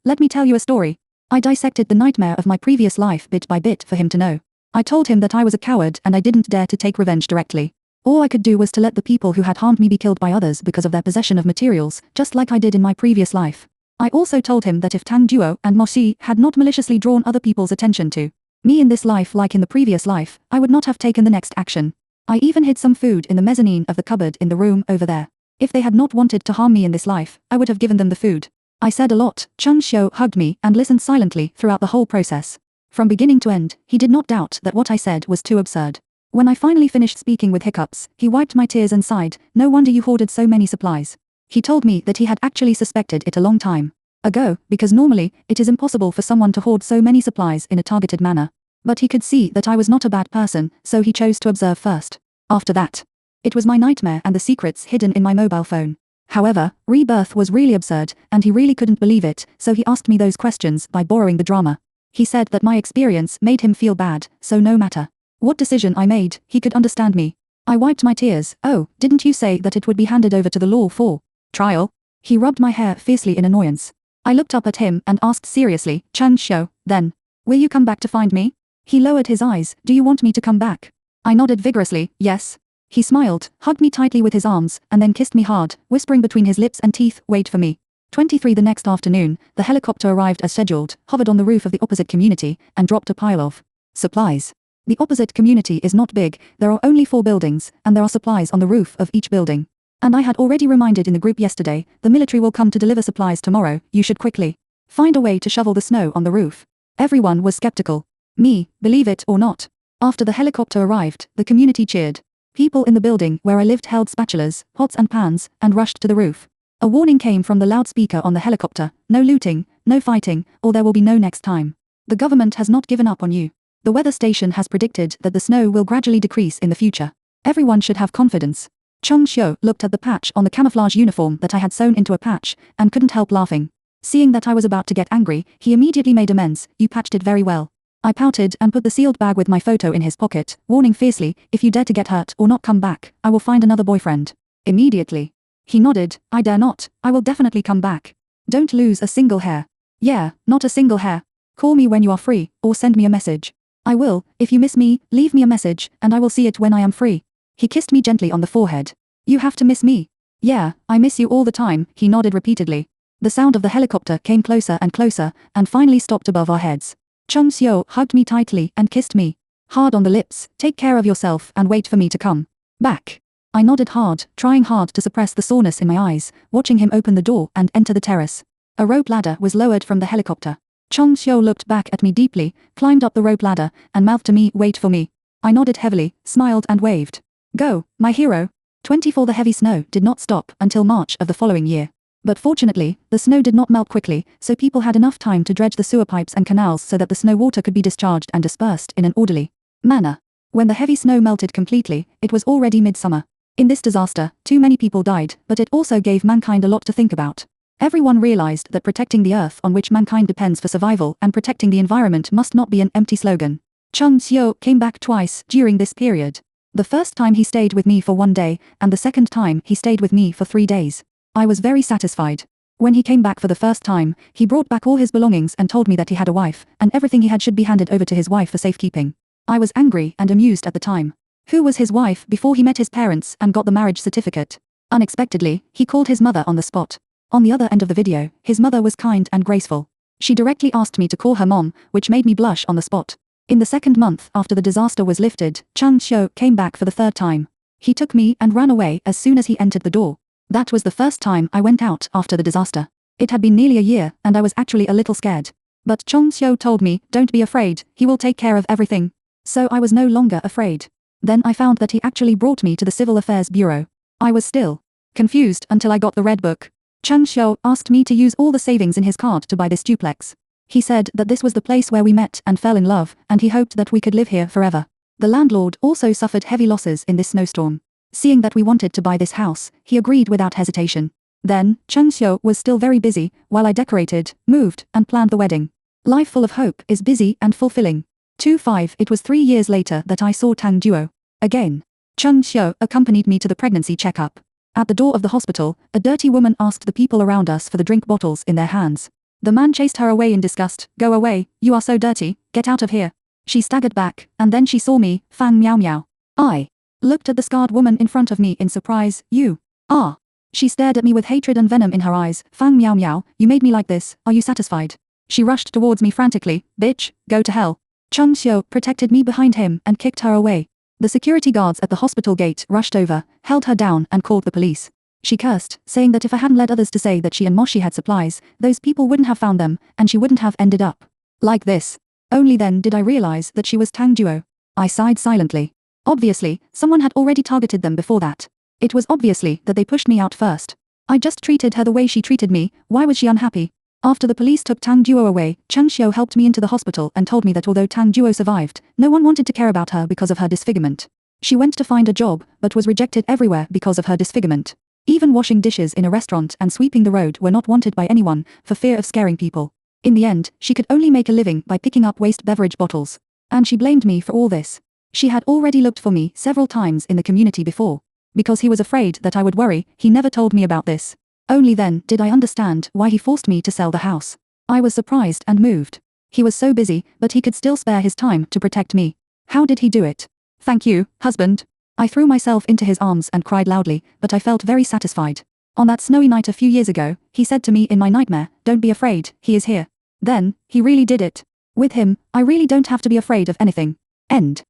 let me tell you a story. I dissected the nightmare of my previous life bit by bit for him to know. I told him that I was a coward and I didn't dare to take revenge directly. All I could do was to let the people who had harmed me be killed by others because of their possession of materials, just like I did in my previous life. I also told him that if Tang Duo and Mo Xi had not maliciously drawn other people's attention to me in this life like in the previous life, I would not have taken the next action. I even hid some food in the mezzanine of the cupboard in the room over there. If they had not wanted to harm me in this life, I would have given them the food. I said a lot. Chung Xiu hugged me and listened silently throughout the whole process. From beginning to end, he did not doubt that what I said was too absurd. When I finally finished speaking with hiccups, he wiped my tears and sighed, No wonder you hoarded so many supplies. He told me that he had actually suspected it a long time ago, because normally, it is impossible for someone to hoard so many supplies in a targeted manner. But he could see that I was not a bad person, so he chose to observe first. After that, it was my nightmare and the secrets hidden in my mobile phone. However, rebirth was really absurd, and he really couldn't believe it, so he asked me those questions by borrowing the drama. He said that my experience made him feel bad, so no matter what decision I made, he could understand me. I wiped my tears. Didn't you say that it would be handed over to the law for trial? He rubbed my hair fiercely in annoyance. I looked up at him and asked seriously, Chung Xiu, then, will you come back to find me? He lowered his eyes. Do you want me to come back? I nodded vigorously, yes. He smiled, hugged me tightly with his arms, and then kissed me hard, whispering between his lips and teeth, Wait for me. 23 The next afternoon, the helicopter arrived as scheduled, hovered on the roof of the opposite community, and dropped a pile of supplies. The opposite community is not big, there are only 4 buildings, and there are supplies on the roof of each building. And I had already reminded in the group yesterday, the military will come to deliver supplies tomorrow, you should quickly find a way to shovel the snow on the roof. Everyone was skeptical. Me, believe it or not. After the helicopter arrived, the community cheered. People in the building where I lived held spatulas, pots and pans, and rushed to the roof. A warning came from the loudspeaker on the helicopter, no looting, no fighting, or there will be no next time. The government has not given up on you. The weather station has predicted that the snow will gradually decrease in the future. Everyone should have confidence. Chung Xiu looked at the patch on the camouflage uniform that I had sewn into a patch, and couldn't help laughing. Seeing that I was about to get angry, he immediately made amends, You patched it very well. I pouted and put the sealed bag with my photo in his pocket, warning fiercely, If you dare to get hurt or not come back, I will find another boyfriend. Immediately. He nodded, I dare not, I will definitely come back. Don't lose a single hair. Yeah, not a single hair. Call me when you are free, or send me a message. I will, if you miss me, leave me a message, and I will see it when I am free. He kissed me gently on the forehead. You have to miss me. Yeah, I miss you all the time, he nodded repeatedly. The sound of the helicopter came closer, and finally stopped above our heads. Chung Xiu hugged me tightly and kissed me hard on the lips, Take care of yourself and wait for me to come back. I nodded hard, trying hard to suppress the soreness in my eyes, watching him open the door and enter the terrace. A rope ladder was lowered from the helicopter. Chung Xiu looked back at me deeply, climbed up the rope ladder, and mouthed to me, Wait for me. I nodded heavily, smiled and waved. Go, my hero. 24 The heavy snow did not stop until March of the following year. But fortunately, the snow did not melt quickly, so people had enough time to dredge the sewer pipes and canals so that the snow water could be discharged and dispersed in an orderly manner. When the heavy snow melted completely, it was already midsummer. In this disaster, too many people died, but it also gave mankind a lot to think about. Everyone realized that protecting the earth on which mankind depends for survival and protecting the environment must not be an empty slogan. Chung Seo came back twice during this period. The first time he stayed with me for 1 day, and the second time he stayed with me for 3 days. I was very satisfied. When he came back for the first time, he brought back all his belongings and told me that he had a wife, and everything he had should be handed over to his wife for safekeeping. I was angry and amused at the time. Who was his wife before he met his parents and got the marriage certificate? Unexpectedly, he called his mother on the spot. On the other end of the video, his mother was kind and graceful. She directly asked me to call her mom, which made me blush on the spot. In the second month after the disaster was lifted, Chung Seo came back for the third time. He took me and ran away as soon as he entered the door. That was the first time I went out after the disaster. It had been nearly a year, and I was actually a little scared. But Chung Seo told me, "Don't be afraid, he will take care of everything." So I was no longer afraid. Then I found that he actually brought me to the Civil Affairs Bureau. I was still confused until I got the red book. Chung Seo asked me to use all the savings in his card to buy this duplex. He said that this was the place where we met and fell in love, and he hoped that we could live here forever. The landlord also suffered heavy losses in this snowstorm. Seeing that we wanted to buy this house, he agreed without hesitation. Then, Chung Seo was still very busy, while I decorated, moved, and planned the wedding. Life full of hope is busy and fulfilling. 2-5 It was 3 years later that I saw Tang Duo. Again. Chung Seo accompanied me to the pregnancy checkup. At the door of the hospital, a dirty woman asked the people around us for the drink bottles in their hands. The man chased her away in disgust. "Go away, you are so dirty, get out of here." She staggered back, and then she saw me, Fang Miao Miao. I looked at the scarred woman in front of me in surprise. "You are." She stared at me with hatred and venom in her eyes. "Fang Miao Miao, you made me like this, are you satisfied?" She rushed towards me frantically. "Bitch, go to hell." Chung Seo protected me behind him and kicked her away. The security guards at the hospital gate rushed over, held her down and called the police. She cursed, saying that if I hadn't led others to say that she and Moshi had supplies, those people wouldn't have found them, and she wouldn't have ended up like this. Only then did I realize that she was Tang Duo. I sighed silently. Obviously, someone had already targeted them before that. It was obviously that they pushed me out first. I just treated her the way she treated me. Why was she unhappy? After the police took Tang Duo away, Chung Seo helped me into the hospital and told me that although Tang Duo survived, no one wanted to care about her because of her disfigurement. She went to find a job, but was rejected everywhere because of her disfigurement. Even washing dishes in a restaurant and sweeping the road were not wanted by anyone, for fear of scaring people. In the end, she could only make a living by picking up waste beverage bottles. And she blamed me for all this. She had already looked for me several times in the community before. Because he was afraid that I would worry, he never told me about this. Only then did I understand why he forced me to sell the house. I was surprised and moved. He was so busy, but he could still spare his time to protect me. How did he do it? "Thank you, husband." I threw myself into his arms and cried loudly, but I felt very satisfied. On that snowy night a few years ago, he said to me in my nightmare, "Don't be afraid, he is here." Then, he really did it. With him, I really don't have to be afraid of anything. End.